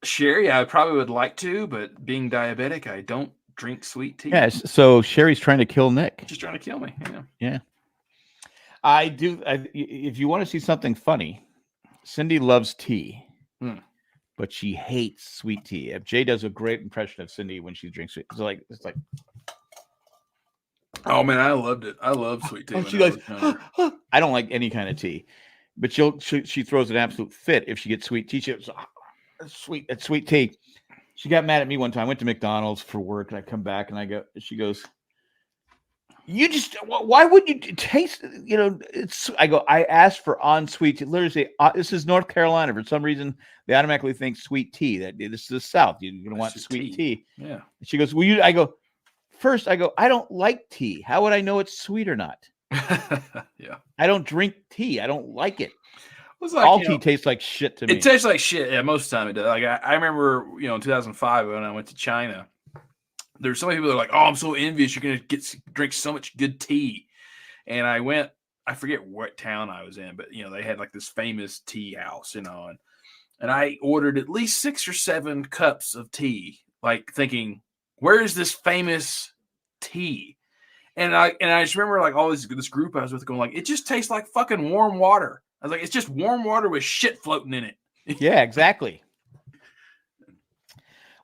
Sherry, I probably would like to, but being diabetic, I don't drink sweet tea. Yes, so Sherry's trying to kill Nick. Just trying to kill me. Yeah. I do. If you want to see something funny, Cindy loves tea. But she hates sweet tea. Jay does a great impression of Cindy when she drinks it. It's like. Oh man, I loved it. I love sweet tea. She goes, I don't like any kind of tea, but she throws an absolute fit if she gets sweet tea. She goes, sweet tea. She got mad at me one time. I went to McDonald's for work, and I come back, and she goes, "You just, why would you taste, I go, I asked for on sweet tea. Literally say, this is North Carolina. For some reason, they automatically think sweet tea, that this is the South. You're going to want sweet tea. Yeah. She goes, I go, I don't like tea. How would I know it's sweet or not? Yeah. I don't drink tea. I don't like it. All tea tastes like shit to me. It tastes like shit. Yeah, most of the time it does. Like I remember, in 2005 when I went to China, there's so many people that are like, "Oh, I'm so envious. You're going to drink so much good tea." And I went, I forget what town I was in, but, they had like this famous tea house, and I ordered at least 6 or 7 cups of tea, like thinking, where is this famous tea? And I just remember like all this group I was with going like, it just tastes like fucking warm water. I was like, it's just warm water with shit floating in it. Yeah, exactly.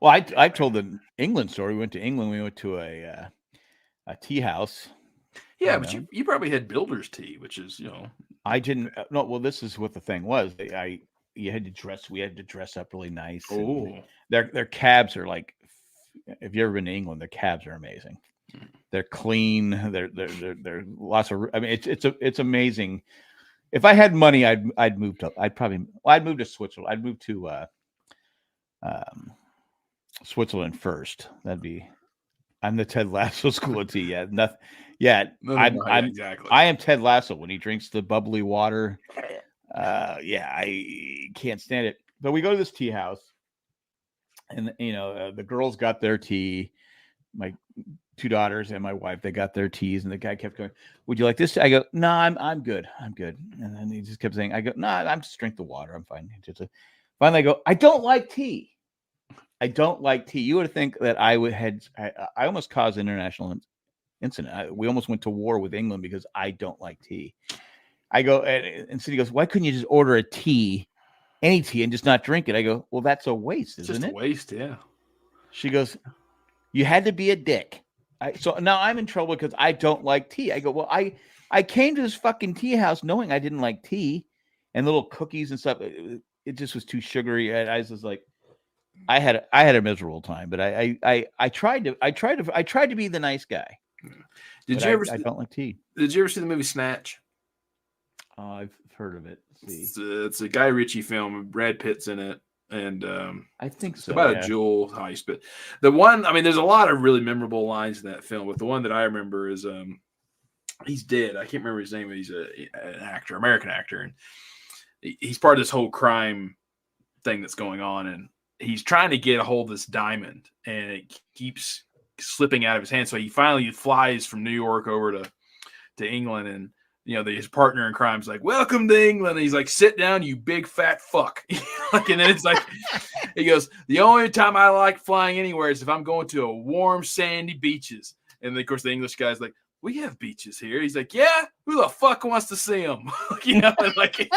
Well, I told the England story. We went to England. We went to a tea house. Yeah, but you probably had builder's tea, which is I didn't. No, well, this is what the thing was. You had to dress. We had to dress up really nice. Oh, their cabs are like. If you ever been to England, their cabs are amazing. They're clean. They're lots of. I mean, it's amazing. If I had money, I'd move to. I'd move to Switzerland. I'd move to Switzerland first. That'd be. I'm the Ted Lasso school of tea. Yeah, nothing. Yeah, I'm exactly. I am Ted Lasso when he drinks the bubbly water. Yeah, I can't stand it. But we go to this tea house, and the girls got their tea. My 2 daughters and my wife, they got their teas, and the guy kept going, "Would you like this?" I go, "No, I'm good. I'm good." And then he just kept saying, "I go, no, I'm just drink the water. I'm fine." Finally, I go, "I don't like tea. I don't like tea." You would think that I almost caused an international incident. We almost went to war with England because I don't like tea. I go, and Cindy goes, "Why couldn't you just order a tea, any tea, and just not drink it?" I go, "Well, that's a waste, isn't it?" Just a waste, yeah. She goes, "You had to be a dick." So now I'm in trouble because I don't like tea. I go, "Well, I came to this fucking tea house knowing I didn't like tea and little cookies and stuff. It just was too sugary." I was just like, I had a miserable time, but I tried to be the nice guy. Did you ever? I don't like tea. Did you ever see the movie Snatch? I've heard of it. It's a Guy Ritchie film. Brad Pitt's in it, and I think so. It's about a jewel heist. But the one, I mean, there's a lot of really memorable lines in that film. But the one that I remember is he's dead. I can't remember his name. But he's an actor, American actor, and he's part of this whole crime thing that's going on, and he's trying to get a hold of this diamond, and it keeps slipping out of his hand. So he finally flies from New York over to England, and his partner in crime is like, "Welcome to England." And he's like, "Sit down, you big fat fuck." And then it's like, he goes, "The only time I like flying anywhere is if I'm going to a warm, sandy beaches." And then, of course, the English guy's like, "We have beaches here." He's like, "Yeah, who the fuck wants to see them?" Like,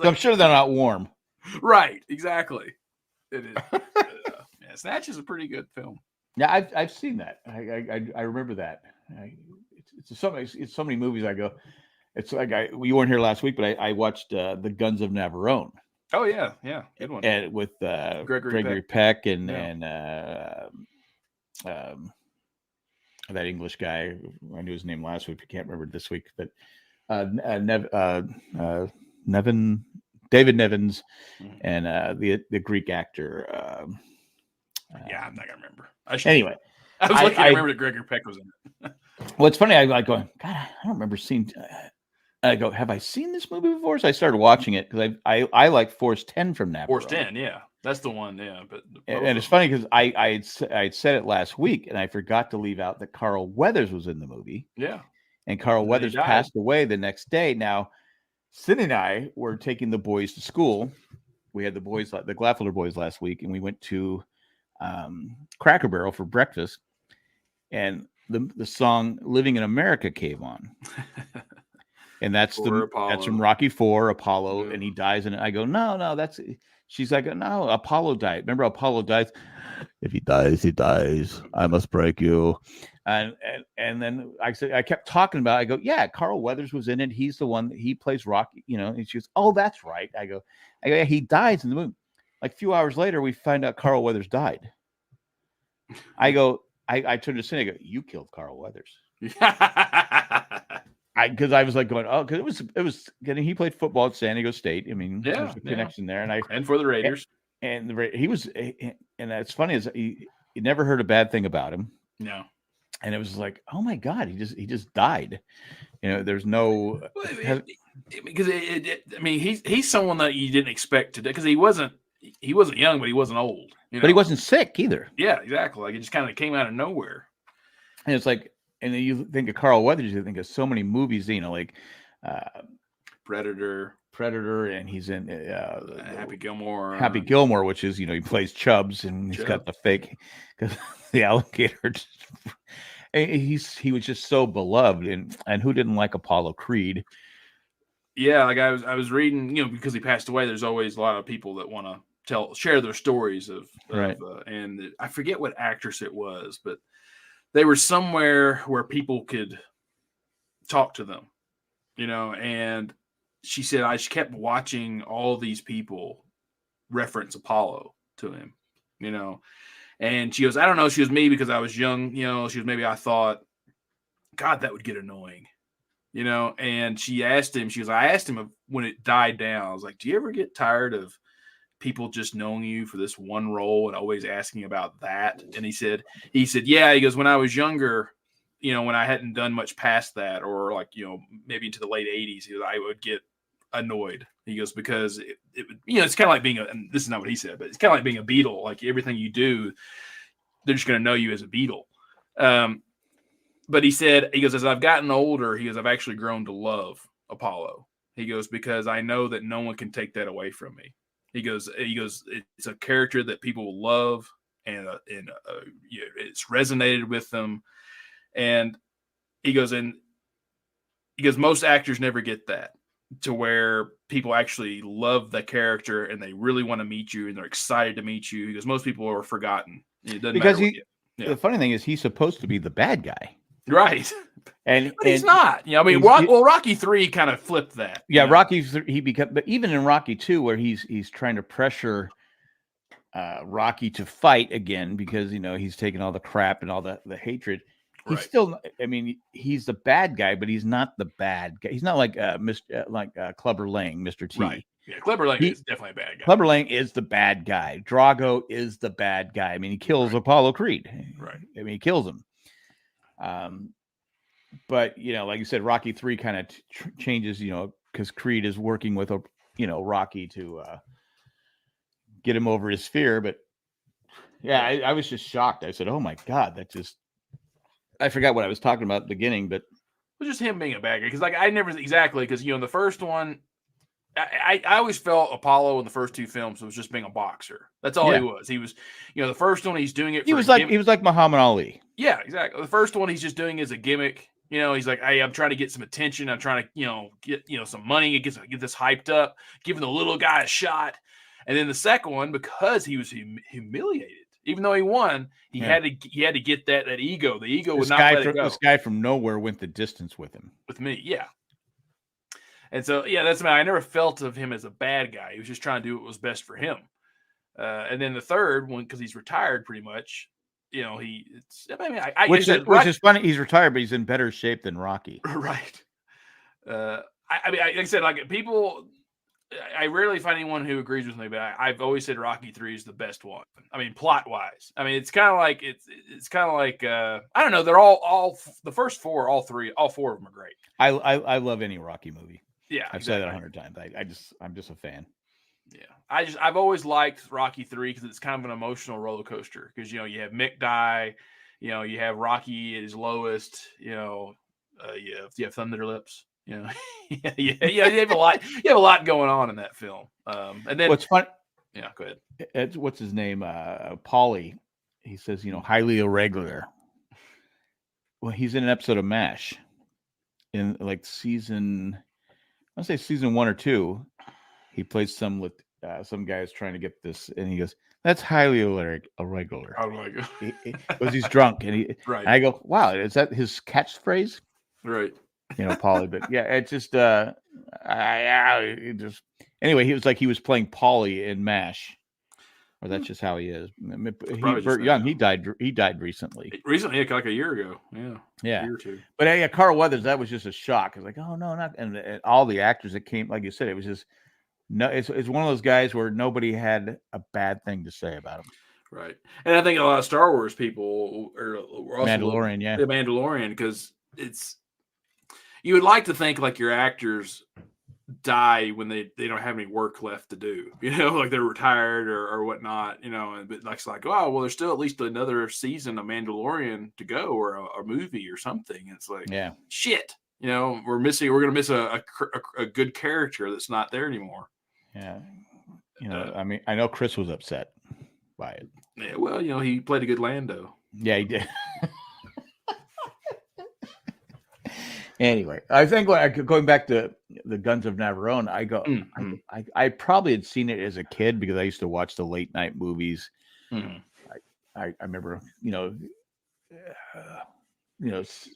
I'm sure they're not warm. Right, exactly. It is. Yeah, Snatch is a pretty good film. Yeah, I've seen that. I remember that. It's so many movies. I go. It's like you weren't here last week, but I watched The Guns of Navarone. Oh yeah, good one. And with Gregory Peck and that English guy. I knew his name last week. I can't remember this week, but David Nevins, and the Greek actor. Yeah, I'm not gonna remember. Anyway, I was lucky I remember that Gregory Peck was in it. Well, it's funny. I going, God, I don't remember seeing. I go, have I seen this movie before? So I started watching it because I like Force 10 from Navarone. Force 10, yeah, that's the one. Yeah, but and it's funny because I had said it last week, and I forgot to leave out that Carl Weathers was in the movie. Yeah, and Carl Weathers passed away the next day. Now, Cindy and I were taking the boys to school. We had the Glaffelder boys last week, and we went to Cracker Barrel for breakfast, and the song "Living in America" came on, and that's from Rocky IV, Apollo, yeah. And he dies in it. I go, no, that's. She's like, no, Apollo died. Remember, Apollo dies. If he dies, he dies. I must break you. And then I said, I kept talking about it. I go, yeah, Carl Weathers was in it. He's the one that he plays Rocky, And she goes, oh, that's right. I go, yeah, he dies in the movie. Like a few hours later, we find out Carl Weathers died. I go, I turned to Cindy. I go, you killed Carl Weathers. Because I was like going, oh, because it was getting. He played football at San Diego State. I mean, there's a connection there, and for the Raiders, and he was, and that's funny is he never heard a bad thing about him. No, and it was like, oh my God, he just died. There's no because I mean, he's someone that you didn't expect to do because he wasn't young, but he wasn't old. But he wasn't sick either. Yeah, exactly. Like it just kind of came out of nowhere. And it's like. And then you think of Carl Weathers, you think of so many movies, like Predator, and he's in Happy Gilmore. Happy Gilmore, which is he plays Chubbs, and he's got the fake because the alligator. He was just so beloved, and who didn't like Apollo Creed? Yeah, like I was reading, because he passed away. There's always a lot of people that want to share their stories of right. And I forget what actress it was, but they were somewhere where people could talk to them, and she said, I just kept watching all these people reference Apollo to him, and she goes, I don't know. She was me because I was young, she was, maybe I thought, God, that would get annoying, and she asked him, I asked him when it died down, I was like, do you ever get tired of people just knowing you for this one role and always asking about that? And he said, yeah, he goes, when I was younger, when I hadn't done much past that, or like, maybe into the late 80s, I would get annoyed. He goes, because it it's kind of like being and this is not what he said, but it's kind of like being a Beatle. Like everything you do, they're just going to know you as a Beatle. But he goes, as I've gotten older, he goes, I've actually grown to love Apollo. He goes, because I know that no one can take that away from me. He goes, it's a character that people will love, and it's resonated with them. And he goes, most actors never get that, to where people actually love the character and they really want to meet you and they're excited to meet you. He goes, most people are forgotten. It doesn't because matter. The funny thing is, he's supposed to be the bad guy. Right. But he's not. Rocky 3 kind of flipped that. Yeah, Rocky but even in Rocky 2, where he's trying to pressure Rocky to fight again because he's taking all the crap and all the hatred. He's still, he's the bad guy, but he's not the bad guy. He's not like Clubber Lang, Mr. T. Right. Yeah, Clubber Lang is definitely a bad guy. Clubber Lang is the bad guy. Drago is the bad guy. He kills Apollo Creed. Right. He kills him. But like you said, Rocky 3 kind of changes, because Creed is working with Rocky to get him over his fear. But yeah, I was just shocked. I said, "Oh my God, I forgot what I was talking about at the beginning." But it was just him being a bad guy, because I never exactly, because in the first one, I always felt Apollo in the first 2 films was just being a boxer. That's all he was. He was, the first one he's doing it. He was like Muhammad Ali. Yeah, exactly. The first one he's just doing as a gimmick. He's like, hey, I'm trying to get some attention. I'm trying to, get some money, get this hyped up, giving the little guy a shot. And then the second one, because he was humiliated, even though he won, he had to get that ego. The ego would not let it go. This guy from nowhere went the distance with him. With me, yeah. And so, that's I never felt of him as a bad guy. He was just trying to do what was best for him. And then the third one, because he's retired pretty much, which is funny. He's retired, but he's in better shape than Rocky. Right. Like I said, like people, I rarely find anyone who agrees with me, but I've always said Rocky 3 is the best one. Plot wise. It's kind of like I don't know. They're all the first 4, all 4 of them are great. I love any Rocky movie. Yeah, I've said that 100 times. I'm just a fan. Yeah, I've always liked Rocky 3 because it's kind of an emotional roller coaster. Because you have Mick die, you have Rocky at his lowest. You have Thunder Lips. You have a lot. You have a lot going on in that film. And then what's fun? Yeah, go ahead. What's his name? Paulie. He says, highly irregular. Well, he's in an episode of MASH in like season 1 or 2. He plays some guys trying to get this, and he goes, "That's highly irregular." Oh my God! Because he's drunk, and right. And I go, "Wow, is that his catchphrase?" Right. Paulie. But yeah, it's just anyway. He was like he was playing Paulie in MASH, or that's just how he is. Burt Young, he died recently. Recently, like a year ago. Yeah. A year or 2. But Carl Weathers, that was just a shock. It's like, oh no, not and all the actors that came, like you said, it was just. No, it's one of those guys where nobody had a bad thing to say about him. Right. And I think a lot of Star Wars people are also Mandalorian, the Mandalorian, because you would like to think like your actors die when they don't have any work left to do, like they're retired or whatnot, but it's like, oh, well, there's still at least another season of Mandalorian to go, or a movie or something. It's like, shit, we're going to miss a good character that's not there anymore. Yeah. I know Chris was upset by it. Yeah, well, he played a good Lando. Yeah, he did. Anyway, I think going back to the Guns of Navarone, I probably had seen it as a kid because I used to watch the late night movies. Mm-hmm. I remember,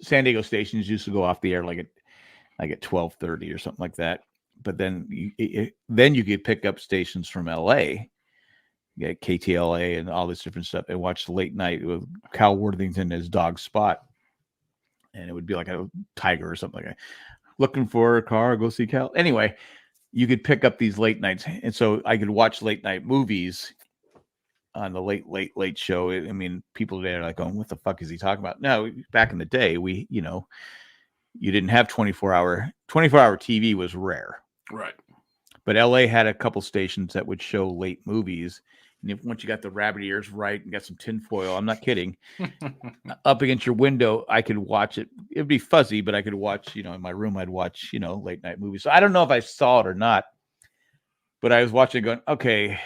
San Diego stations used to go off the air like at 12:30 or something like that. But then you could pick up stations from LA, KTLA and all this different stuff, and watch the late night with Cal Worthington as Dog Spot, and it would be like a tiger or something like that. Looking for a car, go see Cal. Anyway, you could pick up these late nights, and so I could watch late night movies on the late show. I mean, people today are like, "Oh, what the fuck is he talking about?" No, back in the day, you didn't have 24-hour TV was rare. Right. But LA had a couple stations that would show late movies. And once you got the rabbit ears right and got some tinfoil, I'm not kidding, up against your window, I could watch it. It'd be fuzzy, but I could watch, in my room, I'd watch, late night movies. So I don't know if I saw it or not, but I was watching going, okay.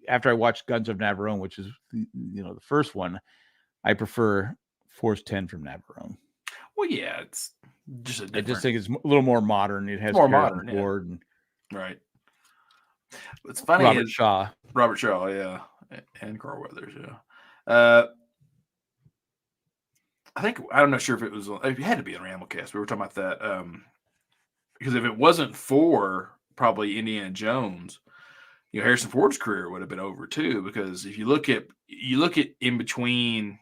After I watched Guns of Navarone, which is, the first one, I prefer Force 10 from Navarone. Well, yeah, it's just a different... I just think it's a little more modern. It has more modern, board and right. It's funny. Robert Shaw, yeah, and Carl Weathers, yeah. I'm not sure if it had to be on Ramblecast. We were talking about that because if it wasn't for probably Indiana Jones, Harrison Ford's career would have been over too. Because if you look at in between.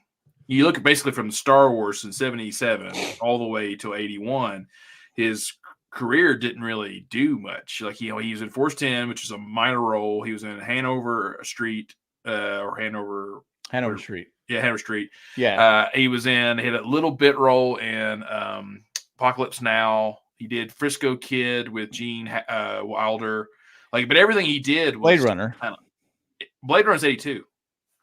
You look at basically from Star Wars in 77 all the way to 81, his career didn't really do much. Like, he was in Force 10, which is a minor role. He was in Hanover Street or Hanover Street. Yeah, Hanover Street. Yeah. He had a little bit role in Apocalypse Now. He did Frisco Kid with Gene Wilder. But everything he did was Blade Runner. Blade Runner's 82.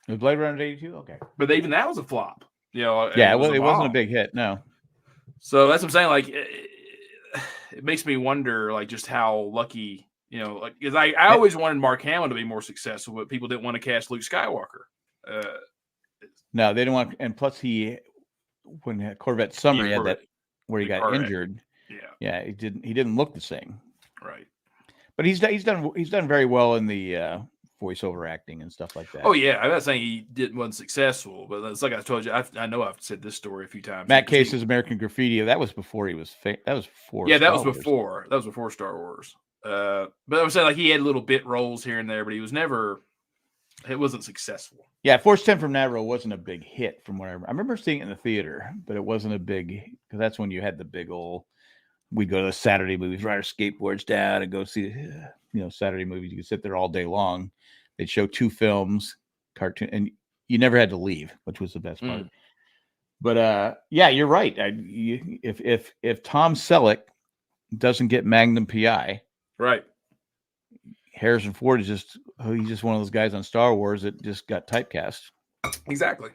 Was Blade Runner 82? Okay. But even that was a flop. Yeah, it wasn't a big hit, no. So that's what I'm saying. It makes me wonder, just how lucky, because I always wanted Mark Hamill to be more successful, but people didn't want to cast Luke Skywalker. No, they didn't want, and plus when Corvette Summer had that where he got Corvette. Injured. Yeah, he didn't look the same. Right. But he's done very well in the voiceover acting and stuff like that. Oh yeah, I'm not saying he wasn't successful, but it's like I told you. I know I've said this story a few times. Matt Case's American Graffiti. That was before he was. That was before. Yeah, that was before. That was before Star Wars. But I was saying he had little bit roles here and there, but he was never. It wasn't successful. Yeah, Force 10 from Navarone wasn't a big hit from what I remember seeing it in the theater, but it wasn't a big because that's when you had the big old. We'd go to the Saturday movies, ride our skateboards down, and go see Saturday movies. You could sit there all day long. They'd show 2 films, cartoon, and you never had to leave, which was the best part. But yeah, you're right. If Tom Selleck doesn't get Magnum PI, right? Harrison Ford is just he's one of those guys on Star Wars that just got typecast. Exactly.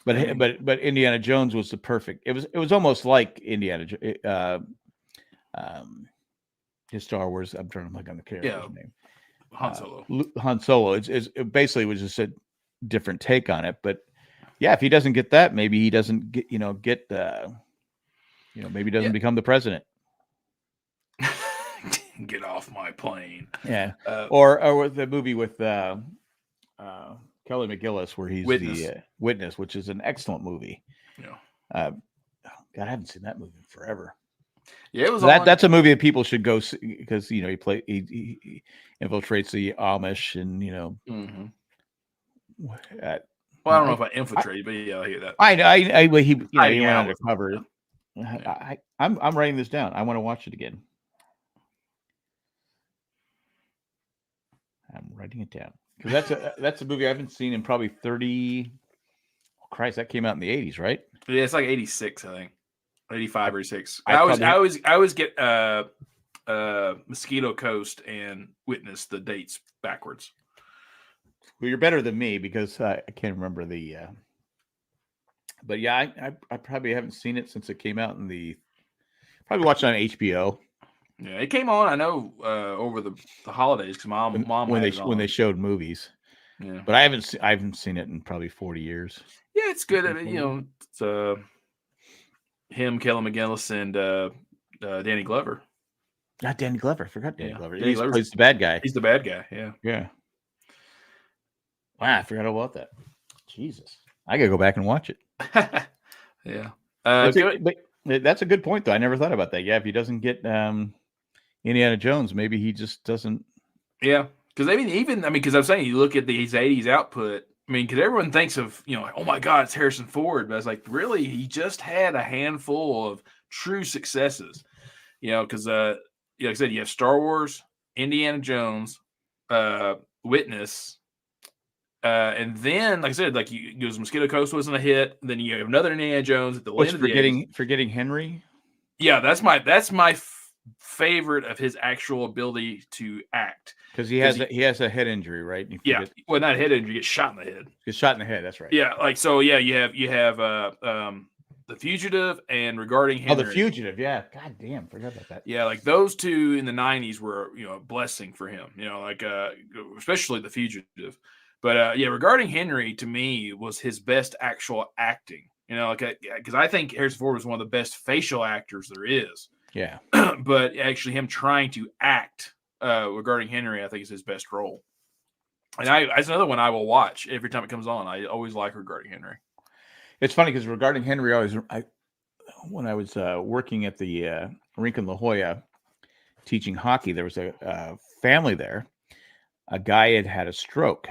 But Indiana Jones was the perfect. It was almost like Indiana his Star Wars. I'm trying to look on the character's name. Han Solo. Han Solo. It basically was just a different take on it. But yeah, if he doesn't get that, maybe he doesn't get maybe he doesn't become the president. Get off my plane. Yeah. Or the movie with Kelly McGillis where he's the Witness, which is an excellent movie. Yeah. God, I haven't seen that movie in forever. Yeah, it was that's a movie that people should go see because he infiltrates the Amish and Mm-hmm. Well, I don't know if I infiltrate, but yeah, I hear that. He went undercover. Yeah. I'm writing this down. I want to watch it again. I'm writing it down because that's a movie I haven't seen in probably 30. Oh, Christ, that came out in the 80s, right? Yeah, it's like 86, I think, 85 or 86. I always get Mosquito Coast and Witness the dates backwards. Well, you're better than me because I can't remember the. But yeah, I probably haven't seen it since it came out in the. Probably watched it on HBO. Yeah, it came on. I know over the holidays because mom when they showed movies. Yeah, but I haven't seen it in probably 40 years. Yeah, it's good. It's him, Kelly McGillis, and Danny Glover. Not Danny Glover. I forgot Danny Glover. Danny He plays the bad guy. He's the bad guy. Yeah. Yeah. Wow, I forgot all about that. Jesus. I gotta go back and watch it. Yeah. But that's a good point, though. I never thought about that. Yeah, if he doesn't get Indiana Jones, maybe he just doesn't. Yeah, because because I'm saying you look at his '80s output. I mean, because everyone thinks of like, oh my God, it's Harrison Ford, but it's like really he just had a handful of true successes. Because like I said, you have Star Wars, Indiana Jones, Witness, and then like I said, like you goes Mosquito Coast wasn't a hit. Then you have another Indiana Jones at the end of the 80s. Forgetting Henry. Yeah, that's my favorite of his actual ability to act. Because he has a head injury, right? Yeah, well, not a head injury, he gets shot in the head. Gets shot in the head. That's right. Yeah, like so. Yeah, you have The Fugitive and Regarding Henry. Oh, The Fugitive. Yeah, God damn, forgot about that. Yeah, like those two in the '90s were a blessing for him. Like especially The Fugitive. But yeah, Regarding Henry to me was his best actual acting. Because I think Harrison Ford was one of the best facial actors there is. Yeah. But actually, him trying to act Regarding Henry, I think is his best role. And that's another one I will watch every time it comes on. I always like Regarding Henry. It's funny because Regarding Henry, when I was working at the rink in La Jolla teaching hockey, there was a family there. A guy had a stroke,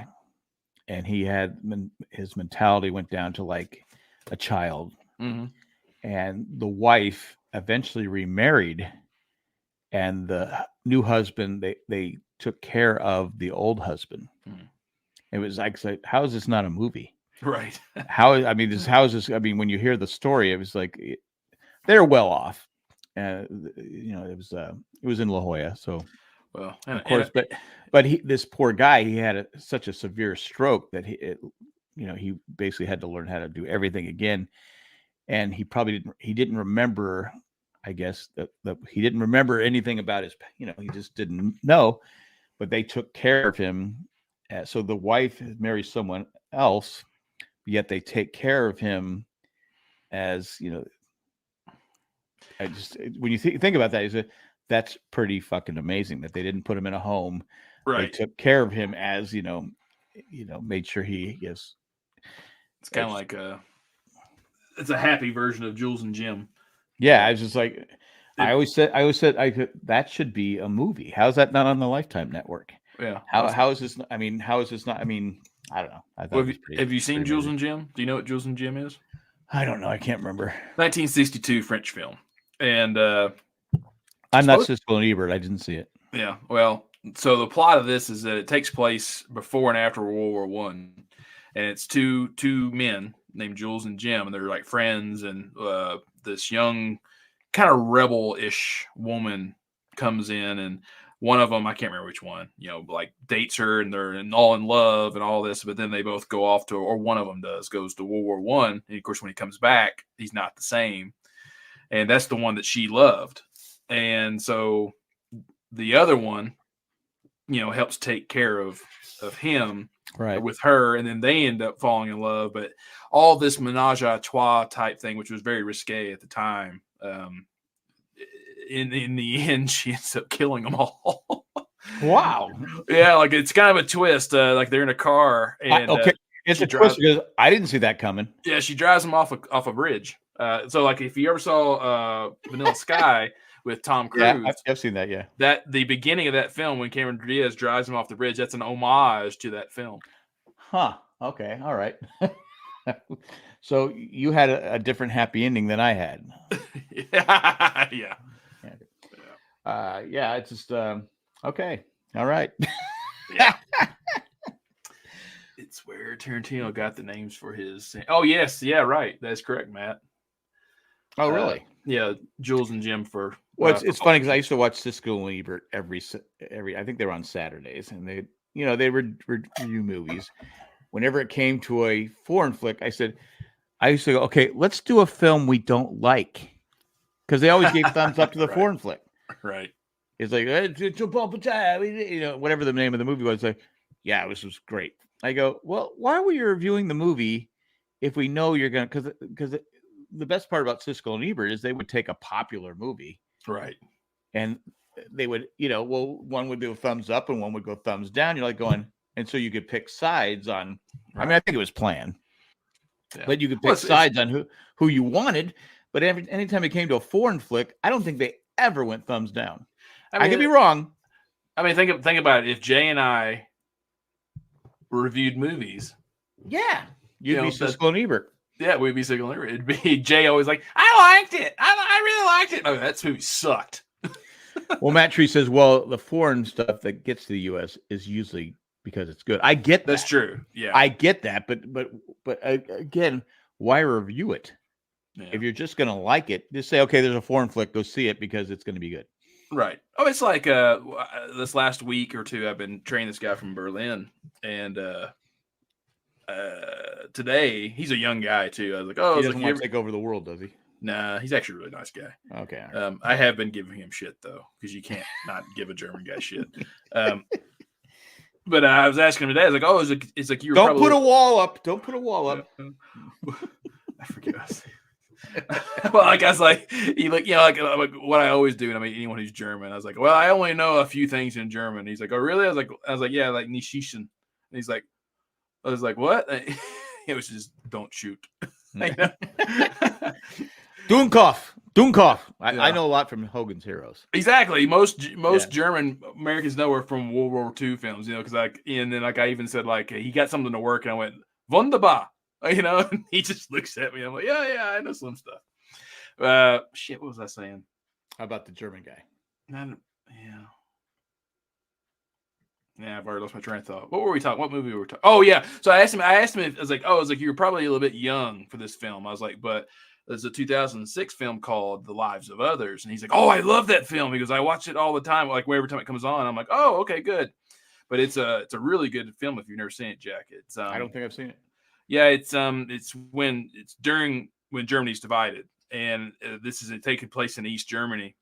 and his mentality went down to like a child. Mm-hmm. And the wife eventually remarried, and the new husband, they took care of the old husband. It was like, how is this not a movie? Right. How is this? I mean, when you hear the story, it was like they're well off. It was in La Jolla, so well, of course. But this poor guy, he had such a severe stroke that he basically had to learn how to do everything again, and he didn't remember. I guess that he didn't remember anything about his. He just didn't know. But they took care of him. So the wife marries someone else, yet they take care of him as when you think about that, that's pretty fucking amazing that they didn't put him in a home. Right. They took care of him as made sure he is. It's kind of like it's a happy version of Jules and Jim. Yeah, I was just like, I always said that should be a movie. How's that not on the Lifetime Network? Yeah. How is this? I mean, how is this not? I mean, I don't know. Have you seen Jules and Jim? Do you know what Jules and Jim is? I don't know. I can't remember. 1962 French film, and I'm not Siskel and Ebert. I didn't see it. Yeah. Well, so the plot of this is that it takes place before and after World War One, and it's two men named Jules and Jim, and they're like friends, and this young kind of rebel-ish woman comes in, and one of them, I can't remember which one, like dates her, and they're all in love and all this, but then they both go off or one of them goes to World War One, and of course when he comes back, he's not the same, and that's the one that she loved, and so the other one, helps take care of him. Right. With her, and then they end up falling in love. But all this menage a trois type thing, which was very risque at the time, in the end, she ends up killing them all. Wow. Yeah, like it's kind of a twist. Like they're in a car, and it's a twist because I didn't see that coming. Yeah, she drives them off a bridge. So like if you ever saw Vanilla Sky with Tom Cruise, yeah, I've seen that. Yeah, that the beginning of that film when Cameron Diaz drives him off the bridge, that's an homage to that film. Huh. Okay. All right. So you had a different happy ending than I had. Yeah. Yeah. It's just okay. All right. Yeah. It's where Tarantino got the names for his. Oh yes, yeah, right. That's correct, Matt. Oh really? Yeah, Jules and Jim for. Well, it's funny because I used to watch Siskel and Ebert every. I think they were on Saturdays, and they review movies. Whenever it came to a foreign flick, I used to go, okay, let's do a film we don't like, because they always gave thumbs up to the foreign flick. Right. It's like whatever the name of the movie was. Like, yeah, this was great. I go, well, why were you reviewing the movie if we know you're gonna? Because the best part about Siskel and Ebert is they would take a popular movie, right, and they would, one would do a thumbs up and one would go thumbs down. You're like going, and so you could pick sides on. Right. I mean, I think it was planned. Yeah. But you could pick sides on who you wanted. But anytime it came to a foreign flick, I don't think they ever went thumbs down. I could be wrong. I mean, think about it. If Jay and I reviewed movies, yeah, you'd be Siskel and Ebert. Yeah, we'd be Siskel and Ebert. It'd be Jay always like, I liked it. I really liked it. Oh, that movie sucked. Well, Matt Tree says, well, the foreign stuff that gets to the U.S. is usually because it's good. I get that. That's true. Yeah, I get that. But again, why review it? Yeah. If you're just going to like it, just say, okay, there's a foreign flick. Go see it because it's going to be good. Right. Oh, it's like this last week or two, I've been training this guy from Berlin, and today he's a young guy too. I was like, he doesn't want to take over the world, does he? Nah, he's actually a really nice guy. Okay. I have been giving him shit though, because you can't not give a German guy shit. But I was asking him today. I was like, "Oh, it's like you don't put a wall up. Don't put a wall up." I forget. Well, like I was like, like what I always do. And I mean, anyone who's German, I was like, "Well, I only know a few things in German." He's like, "Oh, really?" I was like, "Yeah, like Nishischen." And he's like, I was like, "What?" It was just don't shoot. Dunkopf. I know a lot from Hogan's Heroes. Exactly. Most German Americans know her from World War II films, because and then I even said he got something to work, and I went wunderbar, and he just looks at me. I'm like, yeah, I know some stuff. Shit, what was I saying? How about the German guy? Yeah, I've already lost my train of thought. What were we talking? What movie were we talking? Oh yeah. So I asked him. I was like, you're probably a little bit young for this film. I was like, but there's a 2006 film called The Lives of Others, and he's like, oh, I love that film. He goes, I watch it all the time. Like every time it comes on, I'm like, oh, okay, good. But it's a really good film if you've never seen it, Jack. It's I don't think I've seen it. Yeah, it's during when Germany's divided, and this is taking place in East Germany.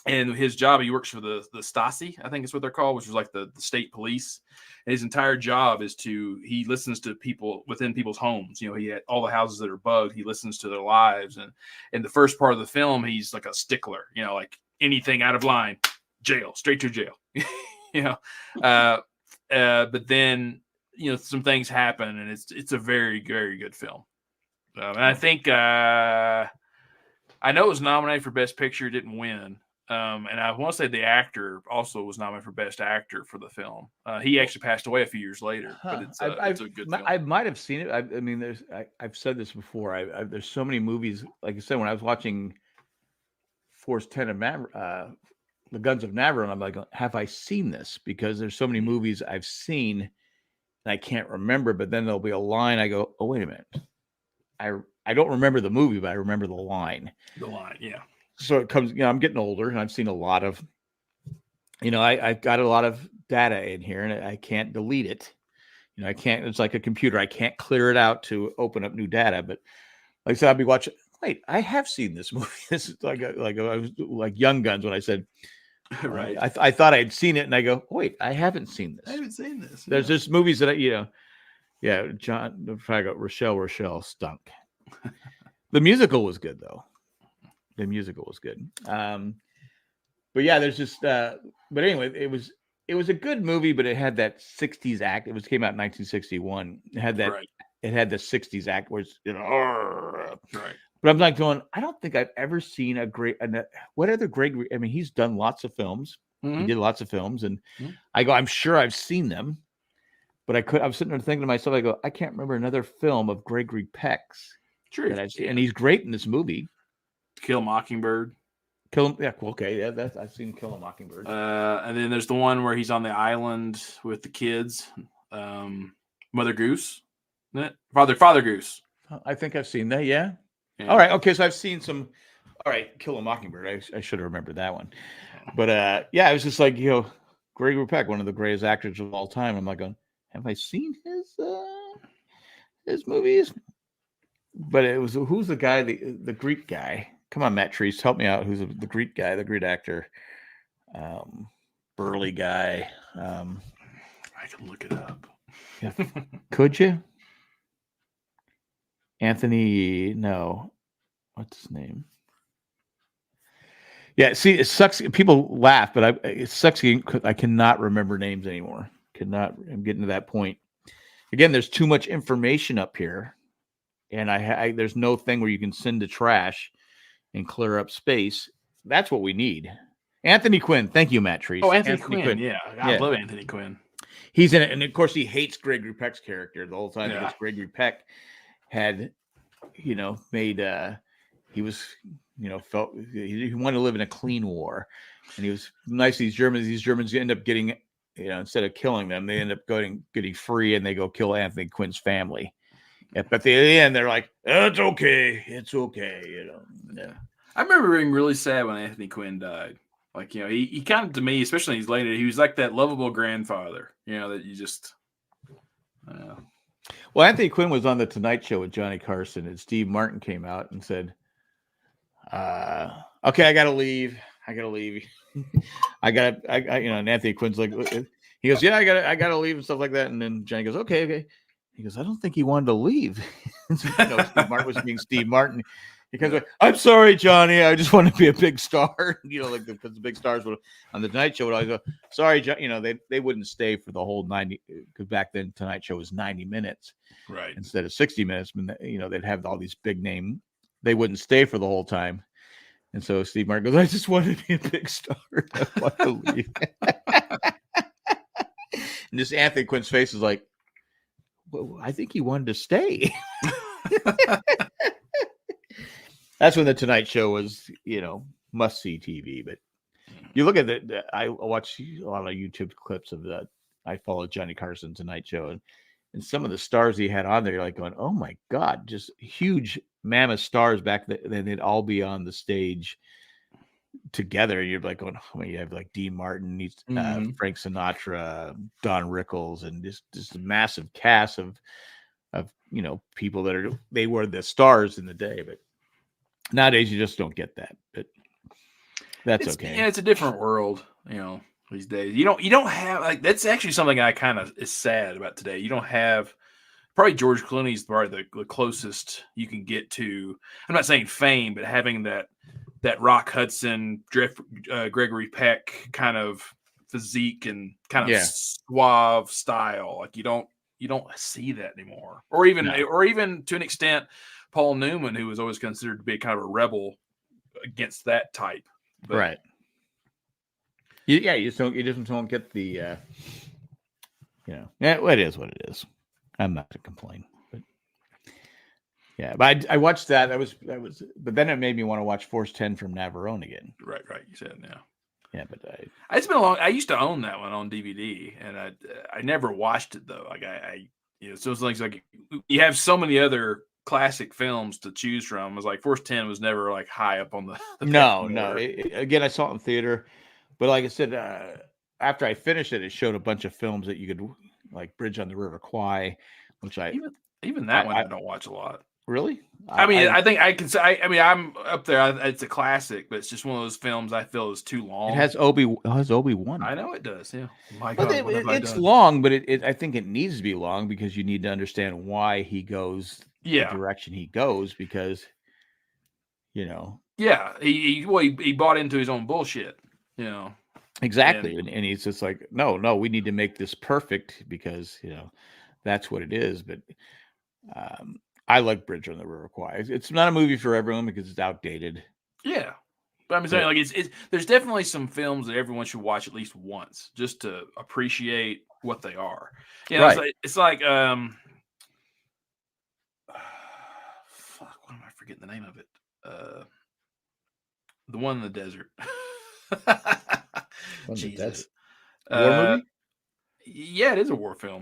And his job, he works for the Stasi, I think is what they're called, which is like the state police. And his entire job is he listens to people within people's homes. He had all the houses that are bugged. He listens to their lives. And in the first part of the film, he's like a stickler, like anything out of line, jail, straight to jail, but then, some things happen, and it's a very, very good film. And I think, I know it was nominated for Best Picture, didn't win. And I want to say the actor also was nominated for Best Actor for the film. He actually passed away a few years later, but it's a good film. I might have seen it. I mean, I've said this before. There's so many movies. Like I said, when I was watching Force 10 of The Guns of Navarone, I'm like, have I seen this? Because there's so many movies I've seen and I can't remember. But then there'll be a line. I go, oh, wait a minute. I don't remember the movie, but I remember the line. The line, yeah. So it comes, I'm getting older, and I've seen a lot of, I've got a lot of data in here, and I can't delete it. I can't, it's like a computer. I can't clear it out to open up new data. But like I said, I'll be watching, wait, I have seen this movie. This is like I was like Young Guns when I said, right. I thought I'd seen it, and I go, wait, I haven't seen this. I haven't seen this. There's just movies that John Fargo, Rochelle stunk. The musical was good, though. The musical was good. But yeah, there's just but anyway, it was a good movie, but it had that 60s act. It came out in 1961. It had that It had the 60s act where it's right. But I'm like going, I don't think I've ever seen what other Greg, I mean, he's done lots of films. Mm-hmm. He did lots of films, and I go, I'm sure I've seen them, but I was sitting there thinking to myself, I go, I can't remember another film of Gregory Peck's. True. And he's great in this movie. Kill Mockingbird. I've seen Kill a Mockingbird. And then there's the one where he's on the island with the kids. Mother Goose. Isn't it? Father Goose. I think I've seen that, yeah. All right, okay, so I've seen some. All right, Kill a Mockingbird. I should have remembered that one. But I was just like, Gregory Peck, one of the greatest actors of all time. I'm like, have I seen his movies? But it was, who's the guy, the Greek guy? Come on, Matt Treese, help me out. Who's the Greek guy, the Greek actor? Burly guy. I can look it up. Yeah. Could you? Anthony, no. What's his name? Yeah, see, it sucks. People laugh, but it sucks. I cannot remember names anymore. I'm getting to that point. Again, there's too much information up here. and there's no thing where you can send the trash and clear up space. That's what we need. Anthony Quinn. Thank you, Matt Treese. Oh, Anthony Quinn. Yeah. I love Anthony Quinn. He's in it. And of course, he hates Gregory Peck's character the whole time because Gregory Peck had, made, he was, felt he wanted to live in a clean war. And he was nice to these Germans. These Germans end up getting, instead of killing them, they end up getting free and they go kill Anthony Quinn's family. Yeah, but at the end, they're like, it's okay. It's okay. Yeah. I remember being really sad when Anthony Quinn died. Like, he kind of, to me, especially when he's later, he was like that lovable grandfather, that you just. Well, Anthony Quinn was on the Tonight Show with Johnny Carson, and Steve Martin came out and said, okay, I got to leave. And Anthony Quinn's like, he goes, yeah, I got to leave and stuff like that. And then Johnny goes, okay. He goes, I don't think he wanted to leave. Steve Martin was being Steve Martin. He comes like, I'm sorry, Johnny. I just want to be a big star. Because the big stars would on the Tonight Show would always go, sorry, they wouldn't stay for the whole 90. Because back then, Tonight Show was 90 minutes, right? Instead of 60 minutes. They'd have all these big name. They wouldn't stay for the whole time. And so Steve Martin goes, I just want to be a big star. I want to leave. And this Anthony Quinn's face is like, well, I think he wanted to stay. That's when the Tonight Show was, must see TV. But you look at I watch a lot of YouTube clips of that. I follow Johnny Carson Tonight Show, and some of the stars he had on there, you're like going, oh my God, just huge mammoth stars back then. They'd all be on the stage together. You're like going, you have like Dean Martin, Frank Sinatra, Don Rickles, and just a massive cast of people they were the stars in the day. But nowadays you just don't get that. But that's okay. Yeah, it's a different world, these days. You don't have, like, that's actually something I kind of is sad about today. You don't have, probably George Clooney's probably the closest you can get to, I'm not saying fame, but having that Rock Hudson, Gregory Peck kind of physique and kind of suave style. Like you don't see that anymore. Or even to an extent, Paul Newman, who was always considered to be kind of a rebel against that type. But, right. Yeah, you just don't get the it is what it is. I'm not to complain. But yeah, but I watched that. But then it made me want to watch Force 10 from Navarone again. Right. You said now. Yeah, but it's been a long. I used to own that one on DVD, and I never watched it though. Like so it's like you have so many other classic films to choose from. It was like Force 10 was never like high up on the no. Again, I saw it in theater, but like I said, after I finished it, it showed a bunch of films that you could like Bridge on the River Kwai, which even that one I don't watch a lot. Really? I think I can say. I'm up there. It's a classic, but it's just one of those films I feel is too long. It has Obi-Wan. I know it does. Yeah. My God, it's long, but I think it needs to be long because you need to understand why he goes the direction he goes. Because he bought into his own bullshit. Exactly, and he's just like, no, we need to make this perfect because that's what it is. But I like Bridge on the River Kwai. It's not a movie for everyone because it's outdated. Yeah, but I'm saying like there's definitely some films that everyone should watch at least once just to appreciate what they are. Right. It's like fuck, what am I forgetting the name of it? The one in the desert. Jesus. War movie? Yeah, it is a war film.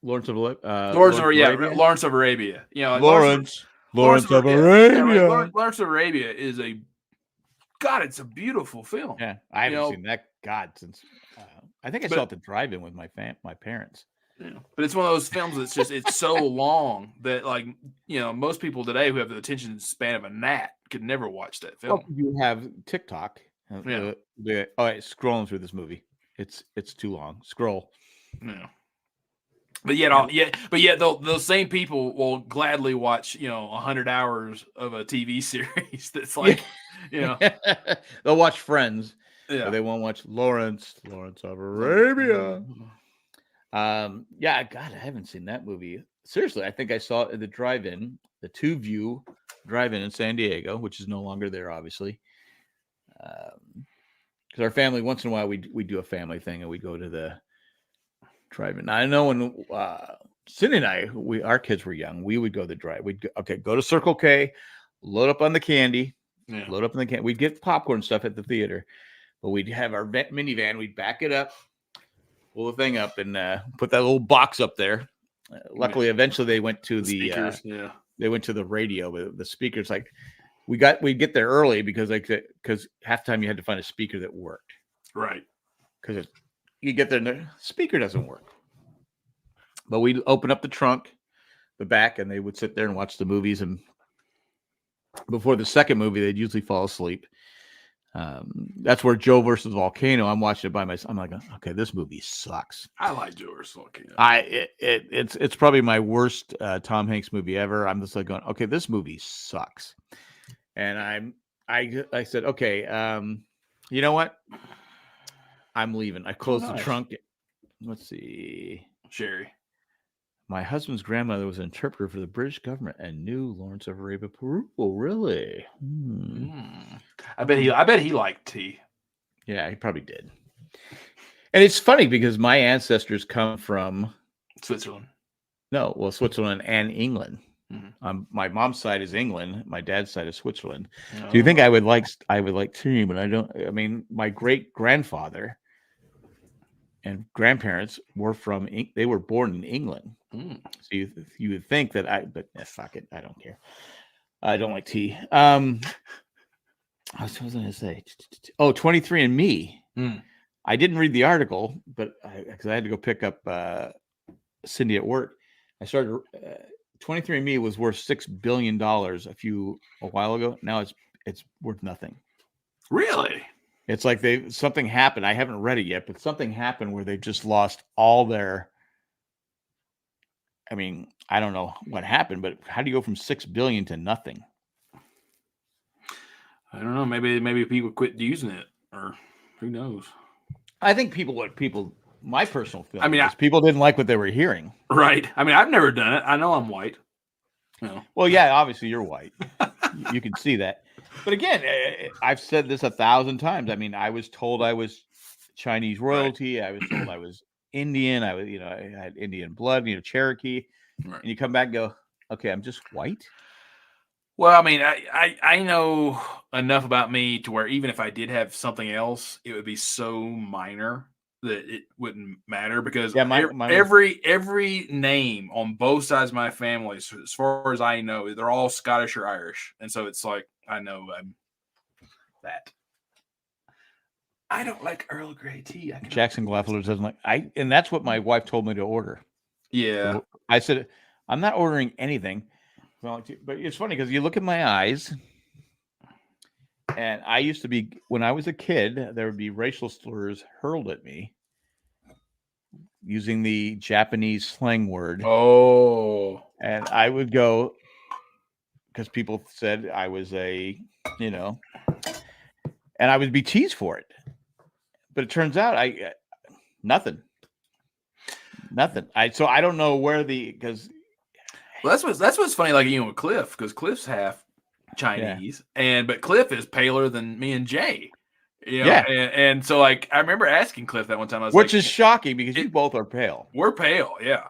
Lawrence of Arabia. Lawrence of Arabia. Lawrence of Arabia. Lawrence of Arabia is it's a beautiful film. Yeah, I haven't seen that since I think I saw it at the drive-in with my parents. Yeah. But it's one of those films that's it's so long that most people today who have the attention span of a gnat could never watch that film. Well, you have TikTok. Scrolling through this movie. It's too long. Scroll. Yeah. But yet, those same people will gladly watch 100 hours of a TV series that's like, they'll watch Friends. Yeah, but they won't watch Lawrence of Arabia. God, I haven't seen that movie seriously, I think I saw it at the drive-in, the Two View drive-in in San Diego, which is no longer there, obviously. Because our family, once in a while, we do a family thing and we go to the drive-in. Now, I know when Cindy and I, our kids were young, we would go to the drive. We'd go to Circle K, load up on the candy, load up on the candy. We'd get popcorn stuff at the theater, but we'd have our minivan. We'd back it up, pull the thing up, and put that little box up there. Luckily, eventually they went to the speakers. They went to the radio, but the speakers, like we'd get there early because half the time you had to find a speaker that worked. Right. Because you get there and the speaker doesn't work. But we'd open up the trunk, the back, and they would sit there and watch the movies. And before the second movie, they'd usually fall asleep. That's where Joe versus Volcano. I'm watching it by myself. I'm like, okay, this movie sucks. I like Joe versus Volcano. It's probably my worst Tom Hanks movie ever. I'm just like going, okay, this movie sucks. And I said, okay, you know what? I'm leaving. I closed the trunk. Let's see. Sherry. My husband's grandmother was an interpreter for the British government and knew Lawrence of Arabia. Peru. Oh, really? I bet he liked tea. Yeah, he probably did. And it's funny because my ancestors come from Switzerland. No, well, Switzerland and England. My mom's side is England. My dad's side is Switzerland. Do you think I would like tea? But I don't. I mean, my great grandfather and grandparents were they were born in England. So you would think that but fuck it. I don't care. I don't like tea. I was going to say, 23andMe. I didn't read the article, but because I had to go pick up Cindy at work, I started. 23andMe was worth $6 billion a while ago. Now it's worth nothing. Really? It's like something happened. I haven't read it yet, but something happened where they've just lost all their. I mean, I don't know what happened, but how do you go from $6 billion to nothing? I don't know. Maybe people quit using it, or who knows? I think my personal feeling is people didn't like what they were hearing. Right. I mean, I've never done it. I know I'm white. No. Well, yeah, obviously you're white. You can see that. But again, I've said this 1,000 times. I mean, I was told I was Chinese royalty. Right. I was told I was Indian. I had Indian blood, Cherokee. Right. And you come back and go, okay, I'm just white. Well, I mean, I know enough about me to where even if I did have something else, it would be so minor that it wouldn't matter because every name on both sides of my family, as far as I know, they're all Scottish or Irish. And so it's like, I know that. I don't like Earl Grey tea. Jackson Glaffelers doesn't like, and that's what my wife told me to order. Yeah. So I said, I'm not ordering anything. But it's funny because you look at my eyes, and I used to be, when I was a kid, there would be racial slurs hurled at me using the Japanese slang word. Oh. And I would go, because people said I was and I would be teased for it. But it turns out nothing. So I don't know where because. Well, that's what's funny, like with Cliff, because Cliff's half Chinese, but Cliff is paler than me and Jay. And so like I remember asking Cliff that one time. Which is shocking because you both are pale. We're pale, yeah.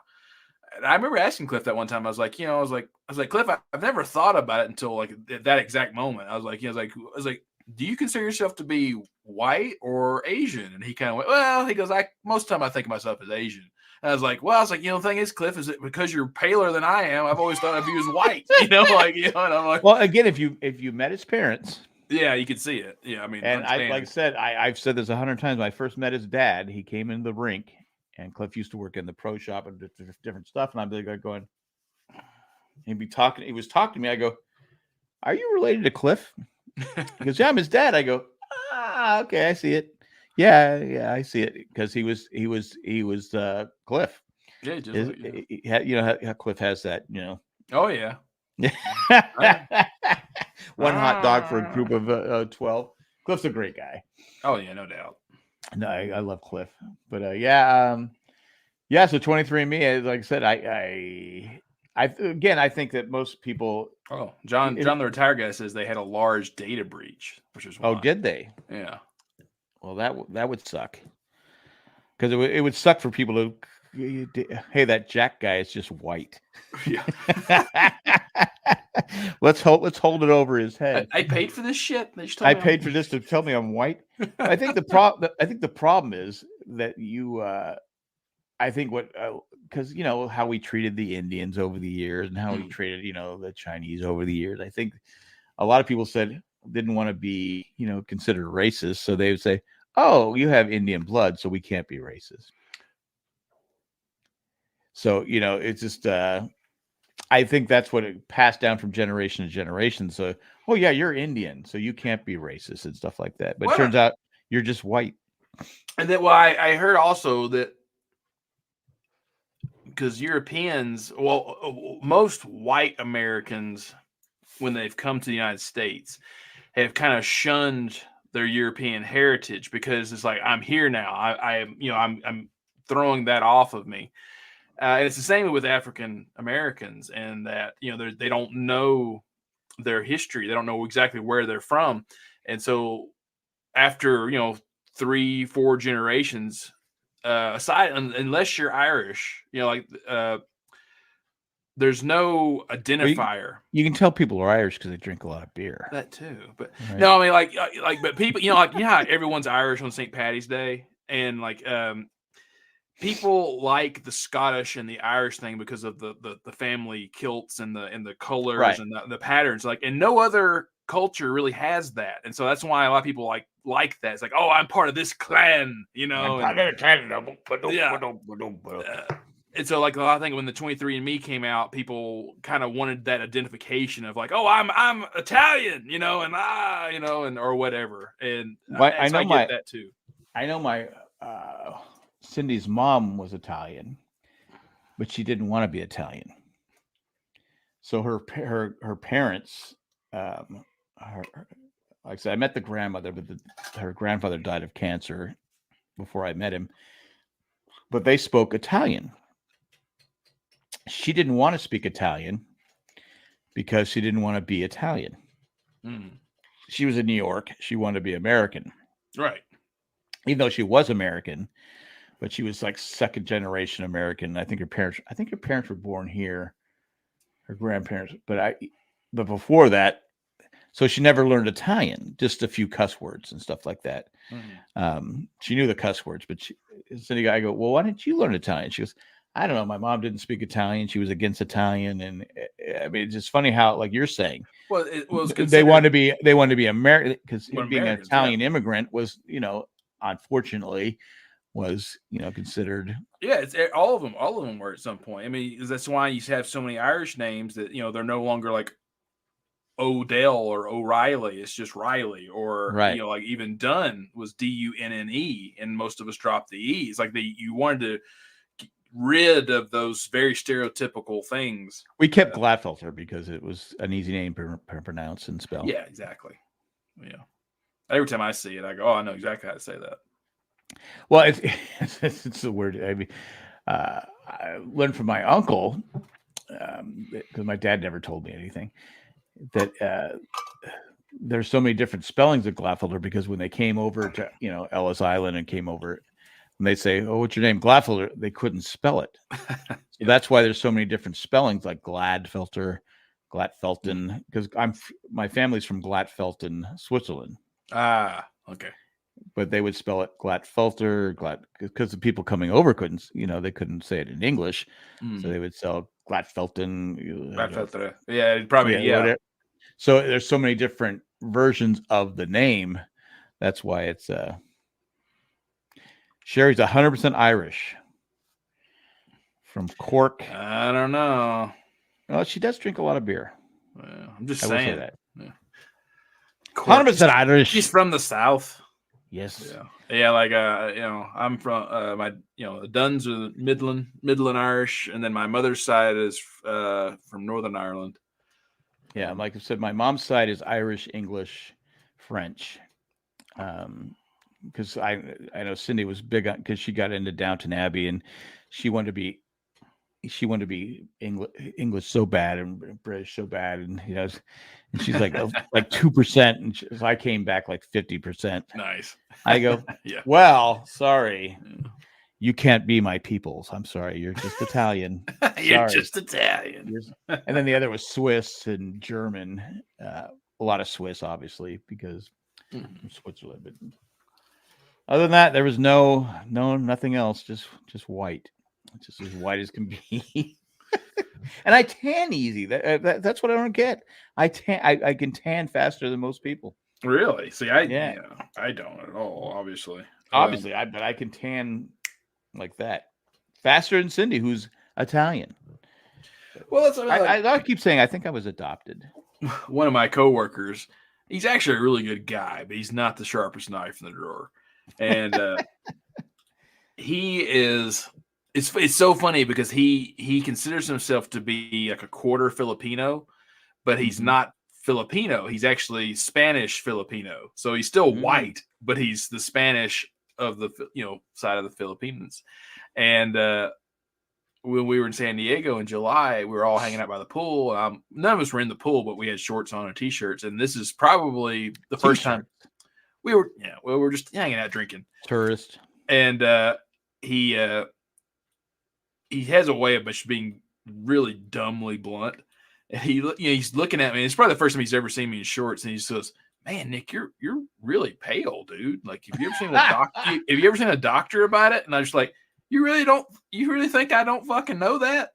And I remember asking Cliff that one time. I was like, Cliff, I've never thought about it until like that exact moment. I was like, do you consider yourself to be white or Asian? And he kind of went, well, he goes, most of the time I think of myself as Asian. And I was like, the thing is, Cliff, is it because you're paler than I am? I've always thought of you as white, and I'm like, well, again, if you met his parents, yeah, you could see it. Yeah, I mean, and like I said, I've said this 100 times. When I first met his dad, he came into the rink, and Cliff used to work in the pro shop and different stuff, and I'd be like going, he was talking to me. I go, are you related to Cliff? He goes, yeah, I'm his dad. I go, okay, I see it. Yeah, I see it because he was Cliff. Yeah, how Cliff has that. Oh yeah. One hot dog for a group of 12. Cliff's a great guy. Oh yeah, no doubt. No, I love Cliff, but Yeah, so 23andMe, like I said, I think that most people. Oh, John the retired guy says they had a large data breach, which is why. Oh, did they? Yeah. Well, that would suck. Because it would suck for people to, hey, that Jack guy is just white. Yeah. let's hold it over his head. I paid for this shit. They just told I me paid for this to tell me I'm white. I think the problem is that you. I think because how we treated the Indians over the years and how we treated the Chinese over the years. I think a lot of people didn't want to be considered racist, so they would say, "Oh, you have Indian blood, so we can't be racist." So it's just I think that's what it passed down from generation to generation. So, oh yeah, you're Indian, so you can't be racist and stuff like that. But it turns out you're just white. And then, well, I heard also that because Europeans, most white Americans, when they've come to the United States, have kind of shunned their European heritage because it's like, I'm here now. I'm throwing that off of me. And it's the same with African Americans, and that they don't know their history. They don't know exactly where they're from, and so after 3-4 generations, aside unless you're Irish, there's no identifier. You can tell people are Irish because they drink a lot of beer. That too, but right. No, I mean but people, how everyone's Irish on St. Patty's Day, and people like the Scottish and the Irish thing because of the family kilts and the colors, right, and the patterns. And no other culture really has that, and so that's why a lot of people like that. It's like, oh, I'm part of this clan, I'm part of the clan. Yeah. And so, I think when the 23andMe came out, people kind of wanted that identification of oh, I'm Italian, and or whatever. And I get that too. I know my Cindy's mom was Italian, but she didn't want to be Italian. So her parents, like I said, I met the grandmother, but her grandfather died of cancer before I met him. But they spoke Italian. She didn't want to speak Italian because she didn't want to be Italian. She was in New York. She wanted to be American. Right. Even though she was American, but she was second generation American. I think her parents were born here, her grandparents, but before that, so she never learned Italian, just a few cuss words and stuff like that. She knew the cuss words, but I go, well, why didn't you learn Italian? She goes, I don't know. My mom didn't speak Italian. She was against Italian. And I mean, it's just funny how, like you're saying, well, they want to be American, because being an Italian immigrant was, unfortunately was, considered. Yeah. It's all of them were at some point. I mean, that's why you have so many Irish names that, they're no longer like Odell or O'Reilly. It's just Riley, or, right. Even Dunn was Dunne, and most of us dropped the E. It's like you wanted to rid of those very stereotypical things. We kept Gladfelter because it was an easy name to pronounce and spell. Yeah, exactly. Yeah. Every time I see it, I go, oh, I know exactly how to say that. Well, it's a word. I mean, I learned from my uncle, because my dad never told me anything, that there's so many different spellings of Gladfelter, because when they came over to Ellis Island and came over, and they say, oh, what's your name? Gladfelter. They couldn't spell it. So that's why there's so many different spellings, like Gladfelter, Glatfelten, because my family's from Glatfelten, Switzerland. Ah, okay. But they would spell it Glatfelter, because the people coming over couldn't, they couldn't say it in English. So they would spell Glatfelten. Glatfelter. Yeah, probably, yeah. Whatever. So there's so many different versions of the name. That's why it's Sherry's 100% Irish, from Cork. I don't know. Well, she does drink a lot of beer. Well, I'm just saying that. Yeah. 100% Irish. She's from the South. Yes. Yeah. I'm from the Dunns are Midland Irish, and then my mother's side is from Northern Ireland. Yeah, like I said, my mom's side is Irish, English, French. Because I know Cindy was big on, because she got into Downton Abbey, and she wanted to be English so bad and British so bad, and and she's like 2%, and so I came back like 50%. Nice. I go, yeah. Well, sorry, you can't be my peoples. I'm sorry, you're just Italian. You're just Italian. And then the other was Swiss and German. A lot of Swiss, obviously, because Switzerland. But other than that, there was nothing else. Just white. Just as white as can be. And I tan easy. That's what I don't get. I can tan faster than most people. Really? See, I don't at all. Obviously, but I can tan like that faster than Cindy, who's Italian. Well, I keep saying I think I was adopted. One of my coworkers, he's actually a really good guy, but he's not the sharpest knife in the drawer. And he is. It's so funny because he considers himself to be like a quarter Filipino, but he's not Filipino. He's actually Spanish Filipino. So he's still white, but he's the Spanish of the side of the Philippines. And when we were in San Diego in July, we were all hanging out by the pool. None of us were in the pool, but we had shorts on and t-shirts. And this is probably the first time we were just hanging out drinking. Tourist. And he has a way of just being really dumbly blunt. And he's looking at me. And it's probably the first time he's ever seen me in shorts. And he says, "Man, Nick, you're really pale, dude. Like, have you ever seen a doctor? Have you ever seen a doctor about it?" And I was like, You really think I don't fucking know that?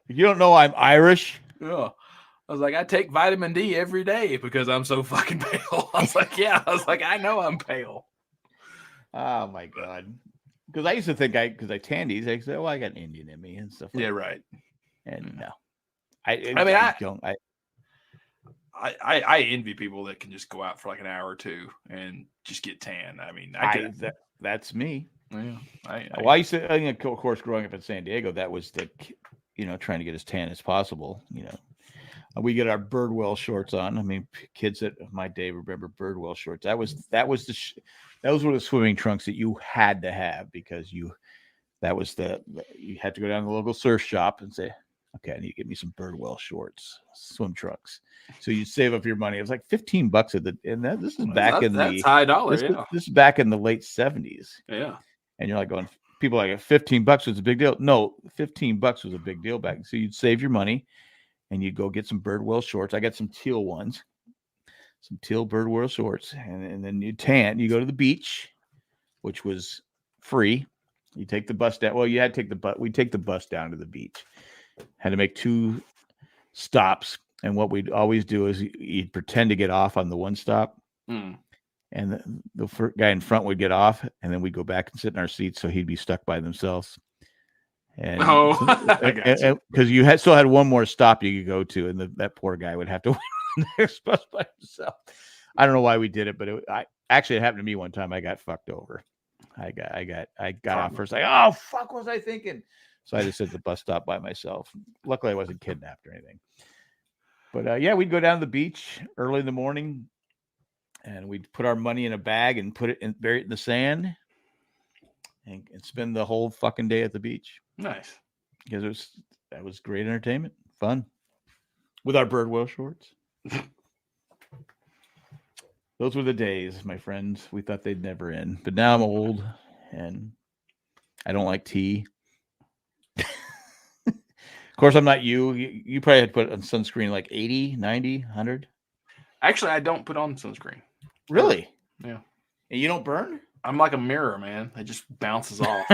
You don't know I'm Irish? Yeah. I was like, I take vitamin D every day because I'm so fucking pale. I was like, yeah. I was like, I know I'm pale. Oh my God. Because I used to think because I tanned these, I said, I got an Indian in me and stuff. Yeah, right. And no, I envy people that can just go out for like an hour or two and just get tan. I mean, that's me. Yeah. I used to, of course, growing up in San Diego, that was trying to get as tan as possible. We get our Birdwell shorts on. I mean, kids at my day remember Birdwell shorts. Those were the swimming trunks that you had to have because you had to go down to the local surf shop and say, okay, I need to get me some Birdwell shorts, swim trunks. So you save up your money. It was like $15 this is back in that's high dollar. This is back in the late 70s. Yeah. And you're like going, people are like, $15 was a big deal. No, $15 was a big deal back. So you'd save your money and you'd go get some Birdwell shorts. I got some teal ones, some teal Birdwell shorts. And then you tan. You go to the beach, which was free. You take the bus down. Well, you had to take the bus. We'd take the bus down to the beach. Had to make 2 stops. And what we'd always do is you'd pretend to get off on the one stop. And the guy in front would get off, and then we'd go back and sit in our seats, so he'd be stuck by themselves. And because you still had one more stop you could go to, and that poor guy would have to wait on the next bus by himself. I don't know why we did it, but it happened to me one time. I got fucked over. I got off first. Like, oh fuck, what was I thinking? So I just sit at the bus stop by myself. Luckily, I wasn't kidnapped or anything. But we'd go down to the beach early in the morning. And we'd put our money in a bag and bury it in the sand and spend the whole fucking day at the beach. Nice. Because that was great entertainment, fun. With our Birdwell shorts. Those were the days, my friends. We thought they'd never end. But now I'm old and I don't like tea. Of course, I'm not you. You probably had to put on sunscreen like 80, 90, 100. Actually, I don't put on sunscreen. Really? Yeah. And you don't burn? I'm like a mirror, man. It just bounces off.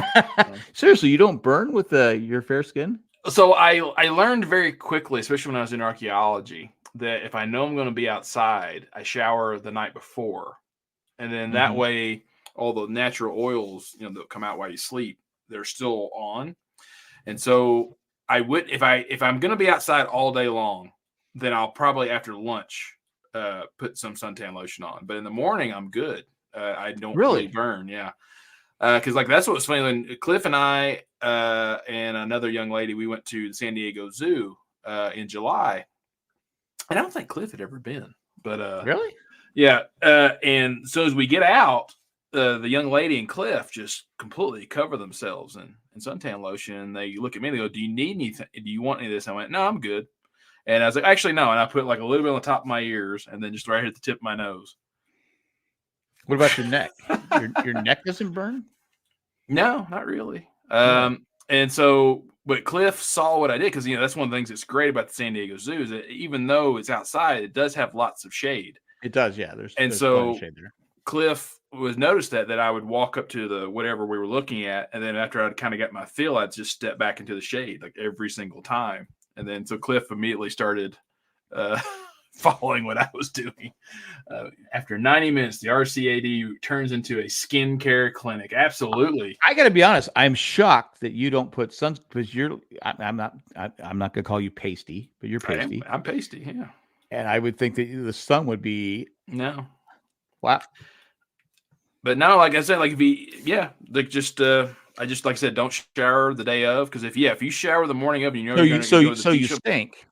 Seriously, you don't burn with your fair skin? So I learned very quickly, especially when I was in archaeology, that if I know I'm going to be outside, I shower the night before. And then that way, all the natural oils, that come out while you sleep, they're still on. And so if I'm going to be outside all day long, then I'll probably after lunch put some suntan lotion on, but in the morning I'm good. I don't really burn. Yeah. Cause that's what was funny when Cliff and I, and another young lady, we went to the San Diego Zoo, in July, and I don't think Cliff had ever been, but, really? Yeah. And so as we get out, the young lady and Cliff just completely cover themselves in suntan lotion. And they look at me and they go, "Do you need anything? Do you want any of this?" I went, "No, I'm good." And I was like, "Actually, no." And I put like a little bit on the top of my ears and then just right here at the tip of my nose. What about your neck? Your neck doesn't burn? No, not really. And so, but Cliff saw what I did because that's one of the things that's great about the San Diego Zoo is that even though it's outside, it does have lots of shade. It does, yeah. There's plenty of shade there. Cliff was noticed that I would walk up to the whatever we were looking at, and then after I'd kind of got my feel, I'd just step back into the shade like every single time. And then so Cliff immediately started following what I was doing. After 90 minutes, the RCAD turns into a skincare clinic. Absolutely. I got to be honest. I'm shocked that you don't put sun because I'm not going to call you pasty, but you're pasty. I'm pasty. Yeah. And I would think that the sun would be no. Wow. But no, like I said, like like just I just like I said, don't shower the day of because if you shower the morning of, you're going to go to the beach. You stink.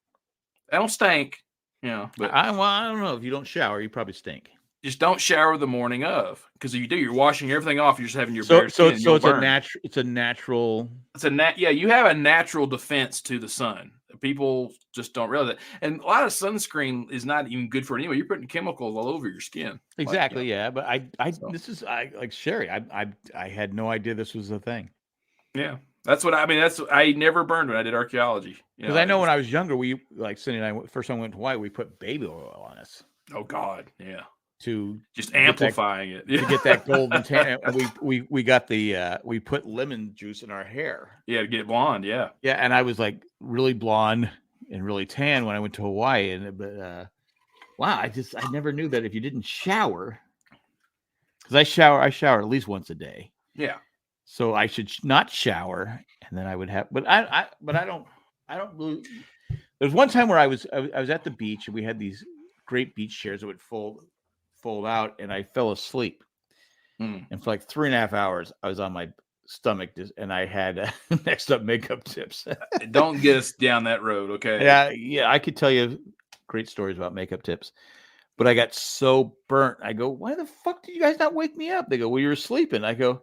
I don't stink. But I don't know. If you don't shower, you probably stink. Just don't shower the morning of, because if you do, you're washing everything off. You're just having your bare skin. So it's a natural. You have a natural defense to the sun. People just don't realize that, and a lot of sunscreen is not even good for it anyway. You're putting chemicals all over your skin. Exactly. Yeah, but this is like Sherry. I had no idea this was a thing. Yeah. That's what I mean. I never burned when I did archaeology. Because I know when I was younger, we like Cindy and I first time we went to Hawaii, we put baby oil on us. Oh God, yeah. To just amplifying it to get that golden tan. We got we put lemon juice in our hair. Yeah, to get blonde. Yeah. Yeah, and I was like really blonde and really tan when I went to Hawaii. Wow, I never knew that if you didn't shower, because I shower at least once a day. Yeah. So I should not shower, and then I would have. But I don't really. There's one time where I was at the beach, and we had these great beach chairs that would fold out, and I fell asleep. And for like 3.5 hours, I was on my stomach, and I had next up makeup tips. Don't get us down that road, okay? Yeah. I could tell you great stories about makeup tips, but I got so burnt. I go, why the fuck did you guys not wake me up? They go, well, you were sleeping. I go.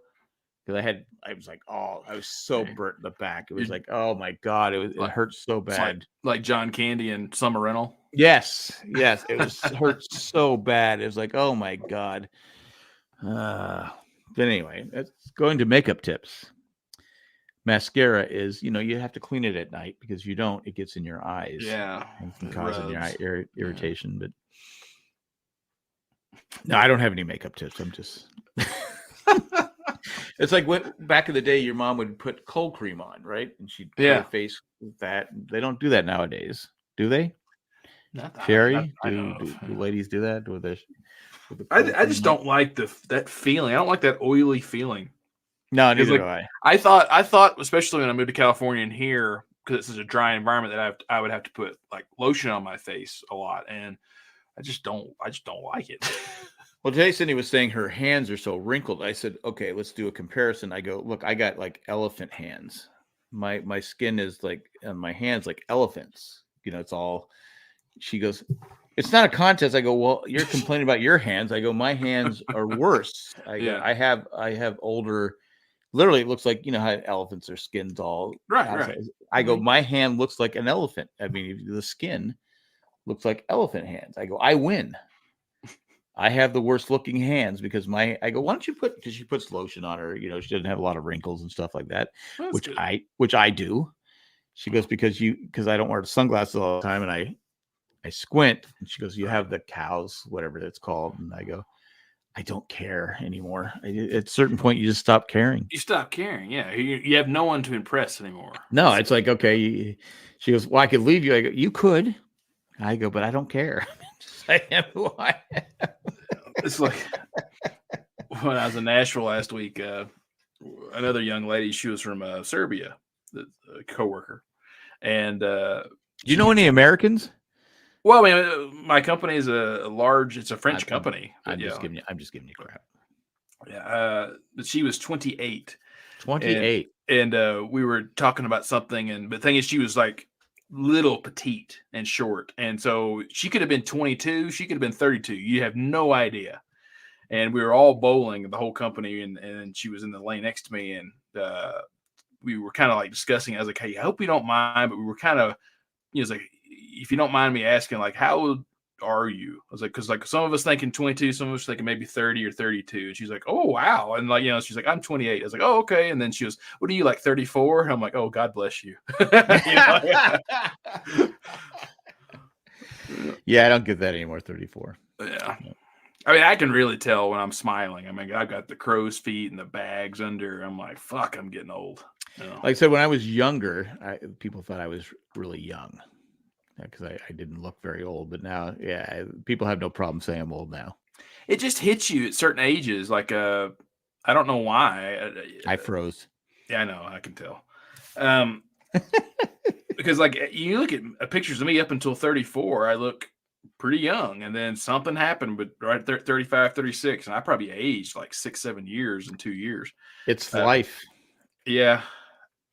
Because I was so burnt in the back. It was like, oh my God, it hurt so bad. Like John Candy and Summer Rental. Yes, it hurt so bad. It was like, oh my God. But anyway, let's go into makeup tips. Mascara is, you have to clean it at night because you don't, it gets in your eyes. Yeah, and can cause your eye irritation. But no, I don't have any makeup tips. I'm just. It's like back in the day, your mom would put cold cream on, right? And she'd put her face with that. They don't do that nowadays, do they? Sherry, do ladies do that? I just don't like that feeling. I don't like that oily feeling. No, neither do I. I thought, especially when I moved to California and here, because this is a dry environment, that I would have to put like lotion on my face a lot, and I just don't like it. Well, today Cindy was saying her hands are so wrinkled. I said, okay, let's do a comparison. I go, look, I got like elephant hands. My skin is like, and my hands like elephants. It's all. She goes, it's not a contest. I go, well, you're complaining about your hands. I go, my hands are worse. I have older. Literally, it looks like how elephants, their skin's all right. I go, my hand looks like an elephant. I mean, the skin looks like elephant hands. I go, I win. I have the worst looking hands because I go, why don't you because she puts lotion on her, she doesn't have a lot of wrinkles and stuff like that, which I do. She goes, because I don't wear sunglasses all the time and I squint, and she goes, you have the cows, whatever it's called. And I go, I don't care anymore. At a certain point, you just stop caring. You stop caring. Yeah. You have no one to impress anymore. No, it's like, okay. She goes, well, I could leave you. I go, you could. I go, but I don't care. I am who I am. It's like when I was in Nashville last week, another young lady, she was from Serbia, a coworker. And do you know any Americans? Well, I mean, my company is it's a French company. I'm just giving you crap. Yeah. But she was 28. 28. And we were talking about something. And the thing is, she was like little petite and short. And so she could have been 22. She could have been 32. You have no idea. and we were all bowling, the whole company, and she was in the lane next to me, and we were kind of like discussing. I was like, "Hey, I hope you don't mind," but we were kind of, you know, it's like, if you don't mind me asking, like, how old are you? I was like, because like some of us thinking 22, some of us thinking maybe 30 or 32. And she's like, oh wow, and like, you know, she's like, I'm 28. I was like, oh okay. And then she was, what are you, like 34? And I'm like, oh, God bless you. Yeah, I don't get that anymore. 34. Yeah. I mean, I can really tell when I'm smiling. I mean, I've got the crow's feet and the bags under. I'm like, fuck, I'm getting old. You know? Like I said, when I was younger, people thought I was really young because I didn't look very old. But now, yeah, people have no problem saying I'm old now. It just hits you at certain ages. Like, I don't know why. I froze. Yeah, I know. I can tell. Because like you look at pictures of me up until 34, I look pretty young, and then something happened, but right there, 35, 36, and I probably aged like 6-7 years in 2 years. It's life. Yeah.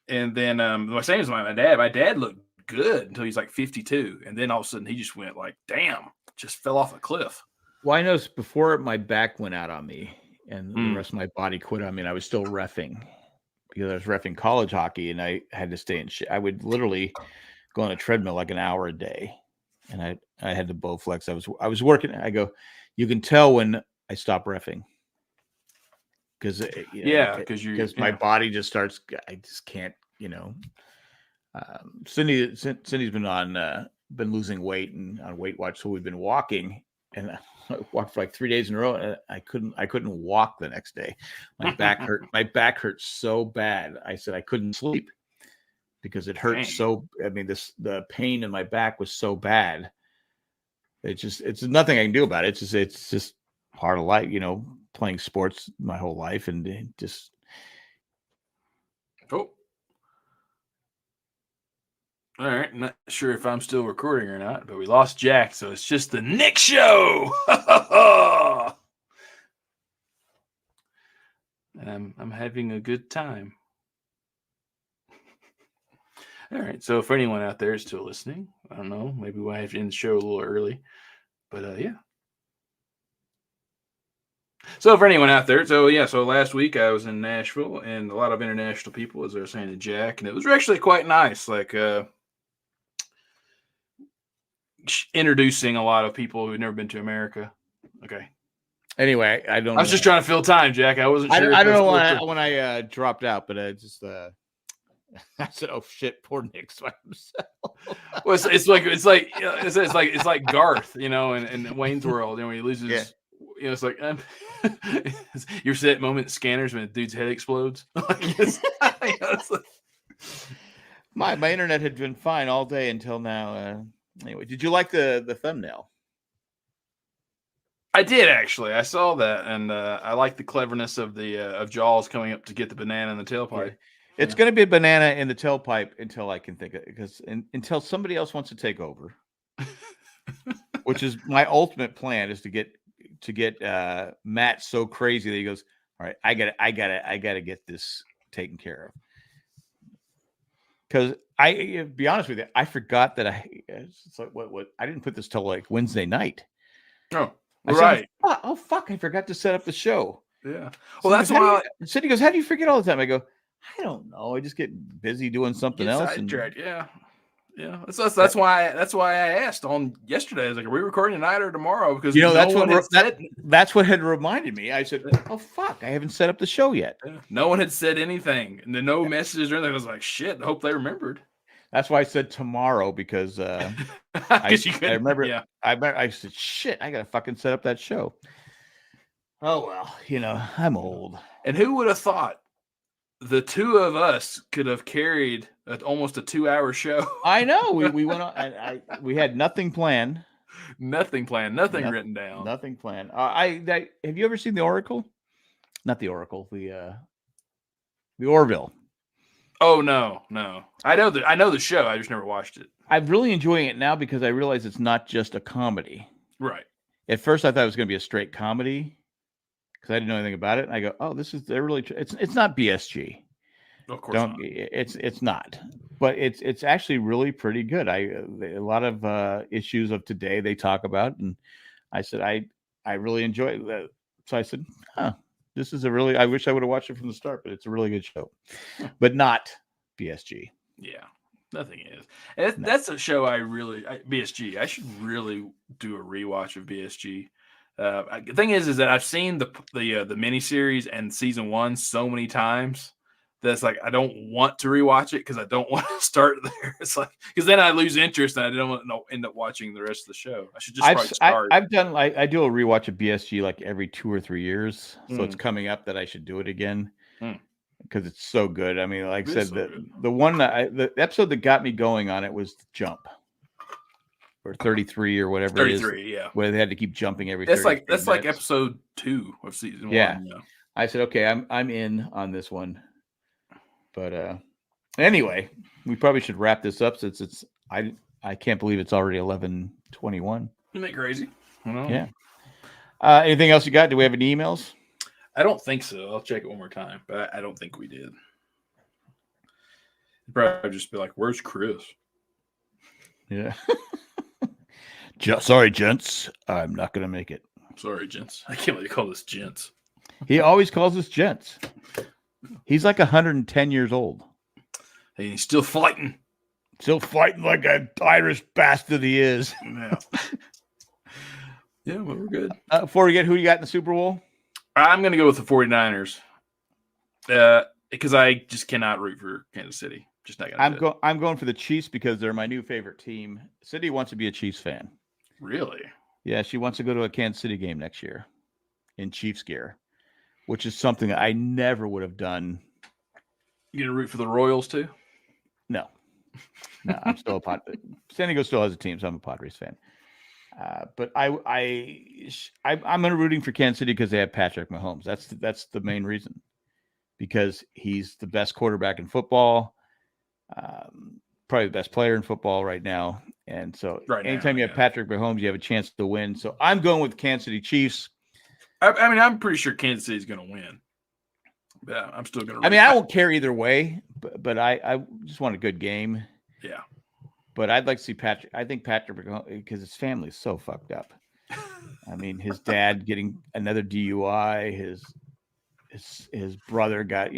And then the same as my dad. My dad looked good until he's like 52, and then all of a sudden he just went like, damn, just fell off a cliff. Well, I noticed before my back went out on me and the rest of my body quit on me, and I was still reffing because I was reffing college hockey, and I had to stay in shit. I would literally go on a treadmill like an hour a day, and I had to Bowflex. I was working. I go, you can tell when I stop reffing because because my body just starts. I just can't, you know. Cindy's been losing weight and on Weight Watch, so we've been walking, and I walked for like 3 days in a row, and I couldn't walk the next day. My back hurt. My back hurt so bad. I said I couldn't sleep because it hurt so. I mean, the pain in my back was so bad. It's nothing I can do about it. It's just part of life, you know, playing sports my whole life, and just. Oh. All right, not sure if I'm still recording or not, but we lost Jack, so it's just the Nick Show. And I'm having a good time. All right, so for anyone out there still listening, I don't know, maybe we'll have to end the show a little early, but yeah. So for anyone out there, so last week I was in Nashville, and a lot of international people, as I was saying to Jack, and it was actually quite nice, like introducing a lot of people who've never been to America. Okay. Anyway, I was just trying to fill time, Jack. I wasn't sure. I don't know when I dropped out, but I just I said, "Oh shit, poor Nick's by himself." Well, it's like Garth, you know, in Wayne's World, and when he loses, you know, it's like your set moment scanners when a dude's head explodes. My internet had been fine all day until now. Anyway, did you like the thumbnail? I did actually. I saw that, and I like the cleverness of the of Jaws coming up to get the banana in the tailpipe. Yeah. It's going to be a banana in the tailpipe until I can think of it, because until somebody else wants to take over, which is my ultimate plan, is to get Matt so crazy that he goes, all right, I got to get this taken care of. Because be honest with you, I forgot that it's like what I didn't put this till like Wednesday night. Oh, right. Oh fuck! I forgot to set up the show. Yeah. Well, that's why. Cindy goes, "How do you forget all the time?" I go, "I don't know. I just get busy doing something else." Yeah. That's why I asked on yesterday. I was like, "Are we recording tonight or tomorrow?" Because that's what had reminded me. I said, "Oh fuck! I haven't set up the show yet." Yeah. No one had said anything, and no messages or anything. I was like, "Shit! I hope they remembered." That's why I said tomorrow, because I remember. Yeah. I said, "Shit! I gotta fucking set up that show." Oh well, you know, I'm old. And who would have thought the two of us could have carried almost a 2-hour show? I know. We went on. We had nothing planned. Nothing written down. Nothing planned. Have you ever seen The Oracle? Not The Oracle. The Orville. Oh no. I know the show. I just never watched it. I'm really enjoying it now because I realize it's not just a comedy. Right. At first, I thought it was going to be a straight comedy because I didn't know anything about it. And I go, "Oh, they're really." It's not BSG. Of course not. It's not, but it's actually really pretty good. A lot of issues of today they talk about, and I said I really enjoy it. So I said, this is I wish I would have watched it from the start, but it's a really good show. But not BSG. Yeah, nothing is. That's a show BSG. I should really do a rewatch of BSG. The thing is that I've seen the miniseries and season 1 so many times that's like I don't want to rewatch it because I don't want to start there. It's like because then I lose interest and I don't want to end up watching the rest of the show. I should just probably start. I've done I do a rewatch of BSG like every 2 or 3 years, so it's coming up that I should do it again because it's so good. I mean, like I said, the episode that got me going on it was Jump. Or 33 or whatever 33, it is, yeah. where they had to keep jumping every. That's like episode 2 of season 1. Yeah, I said okay, I'm in on this one. But anyway, we probably should wrap this up since it's I can't believe it's already 11:21. Isn't that crazy? Yeah. Anything else you got? Do we have any emails? I don't think so. I'll check it one more time, but I don't think we did. It'd probably just be like, "Where's Chris?" Yeah. Sorry, gents. I'm not going to make it. Sorry, gents. I can't believe you call this gents. He always calls us gents. He's like 110 years old. And he's still fighting. Still fighting like an Irish bastard he is. Yeah. Yeah, well, we're good. Before we get who you got in the Super Bowl? I'm going to go with the 49ers. Because I just cannot root for Kansas City. Just not going to I'm going for the Chiefs because they're my new favorite team. Cindy wants to be a Chiefs fan. Really? Yeah, she wants to go to a Kansas City game next year in Chiefs gear, which is something I never would have done. You going to root for the Royals too? No, I'm still a Padres. San Diego still has a team, so I'm a Padres fan. But I'm rooting for Kansas City because they have Patrick Mahomes. That's the main reason. Because he's the best quarterback in football, probably the best player in football right now. And so anytime you have Patrick Mahomes, you have a chance to win. So I'm going with Kansas City Chiefs. I mean, I'm pretty sure Kansas City's going to win. Yeah, I'm still going to. I mean, I won't care either way, but I just want a good game. Yeah. But I'd like to see Patrick. I think Patrick, because his family is so fucked up. I mean, his dad getting another DUI, his brother got,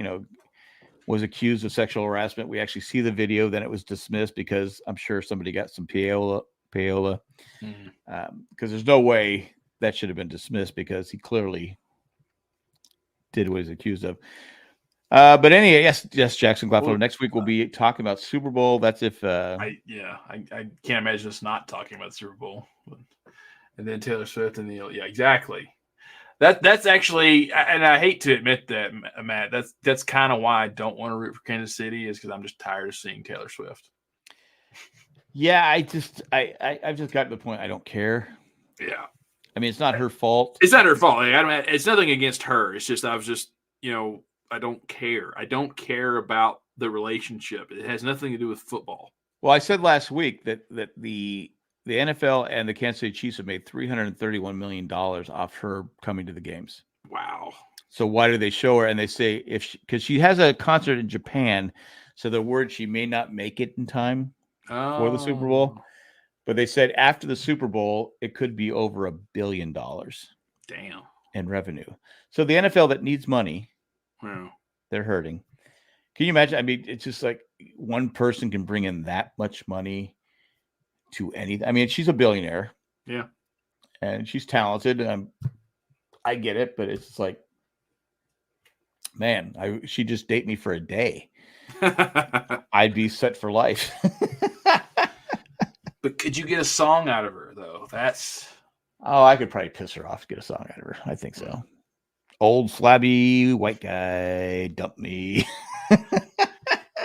was accused of sexual harassment. We actually see the video. Then it was dismissed because I'm sure somebody got some payola. Because there's no way that should have been dismissed because he clearly did what he's accused of. But anyway, yes, Jackson Gladflow. Next week we'll be talking about Super Bowl. That's if I can't imagine us not talking about Super Bowl. And then Taylor Swift and exactly. That's actually, and I hate to admit that, Matt. That's kind of why I don't want to root for Kansas City is because I'm just tired of seeing Taylor Swift. Yeah, I've just gotten to the point I don't care. Yeah, I mean it's not her fault. It's not her fault. It's nothing against her. It's just I was just I don't care. I don't care about the relationship. It has nothing to do with football. Well, I said last week that the NFL and the Kansas City Chiefs have made $331 million off her coming to the games. Wow. So why do they show her? And they say because she has a concert in Japan, so they're worried she may not make it in time for the Super Bowl. But they said after the Super Bowl, it could be over $1 billion. Damn. In revenue. So the NFL that needs money, they're hurting. Can you imagine? I mean, it's just like one person can bring in that much money to anything. I mean, she's a billionaire. Yeah. And she's talented. And I get it, but it's like, man, she'd just date me for a day. I'd be set for life. But could you get a song out of her, though? I could probably piss her off to get a song out of her. I think so. Old flabby white guy dumped me.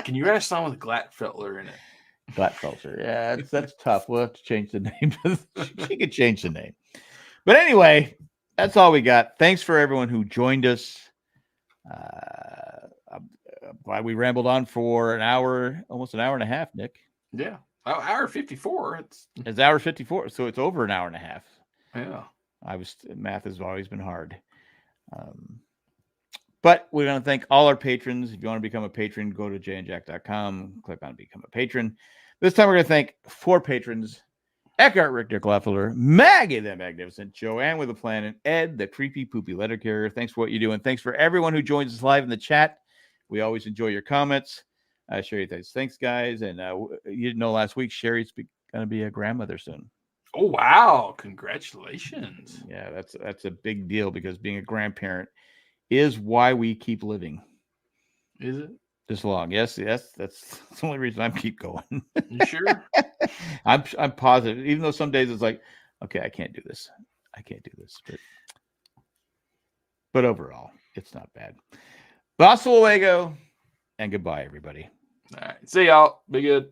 Can you write a song with Glatfelter in it? Glatfelter. Yeah, that's tough. We'll have to change the name. She could change the name. But anyway, that's all we got. Thanks for everyone who joined us. I'm glad we rambled on for almost an hour and a half, Nick. Yeah. Hour 54. It's hour 54, so it's over an hour and a half. Yeah. Math has always been hard. But we're going to thank all our patrons. If you want to become a patron, go to jandjack.com, click on Become a Patron. This time we're going to thank 4 patrons. Eckhart Richter Kleffler, Maggie the Magnificent, Joanne with a Plan, and Ed, the creepy poopy letter carrier. Thanks for what you do, and thanks for everyone who joins us live in the chat. We always enjoy your comments. Sherry, thanks, guys. And you didn't know last week, Sherry's going to be a grandmother soon. Oh, wow. Congratulations. Yeah, that's a big deal because being a grandparent is why we keep living. Is it? This long. Yes, that's the only reason I keep going. You sure? I'm positive, even though some days it's like, okay, I can't do this. But overall, it's not bad. Hasta luego, and goodbye, everybody. All right. See y'all. Be good.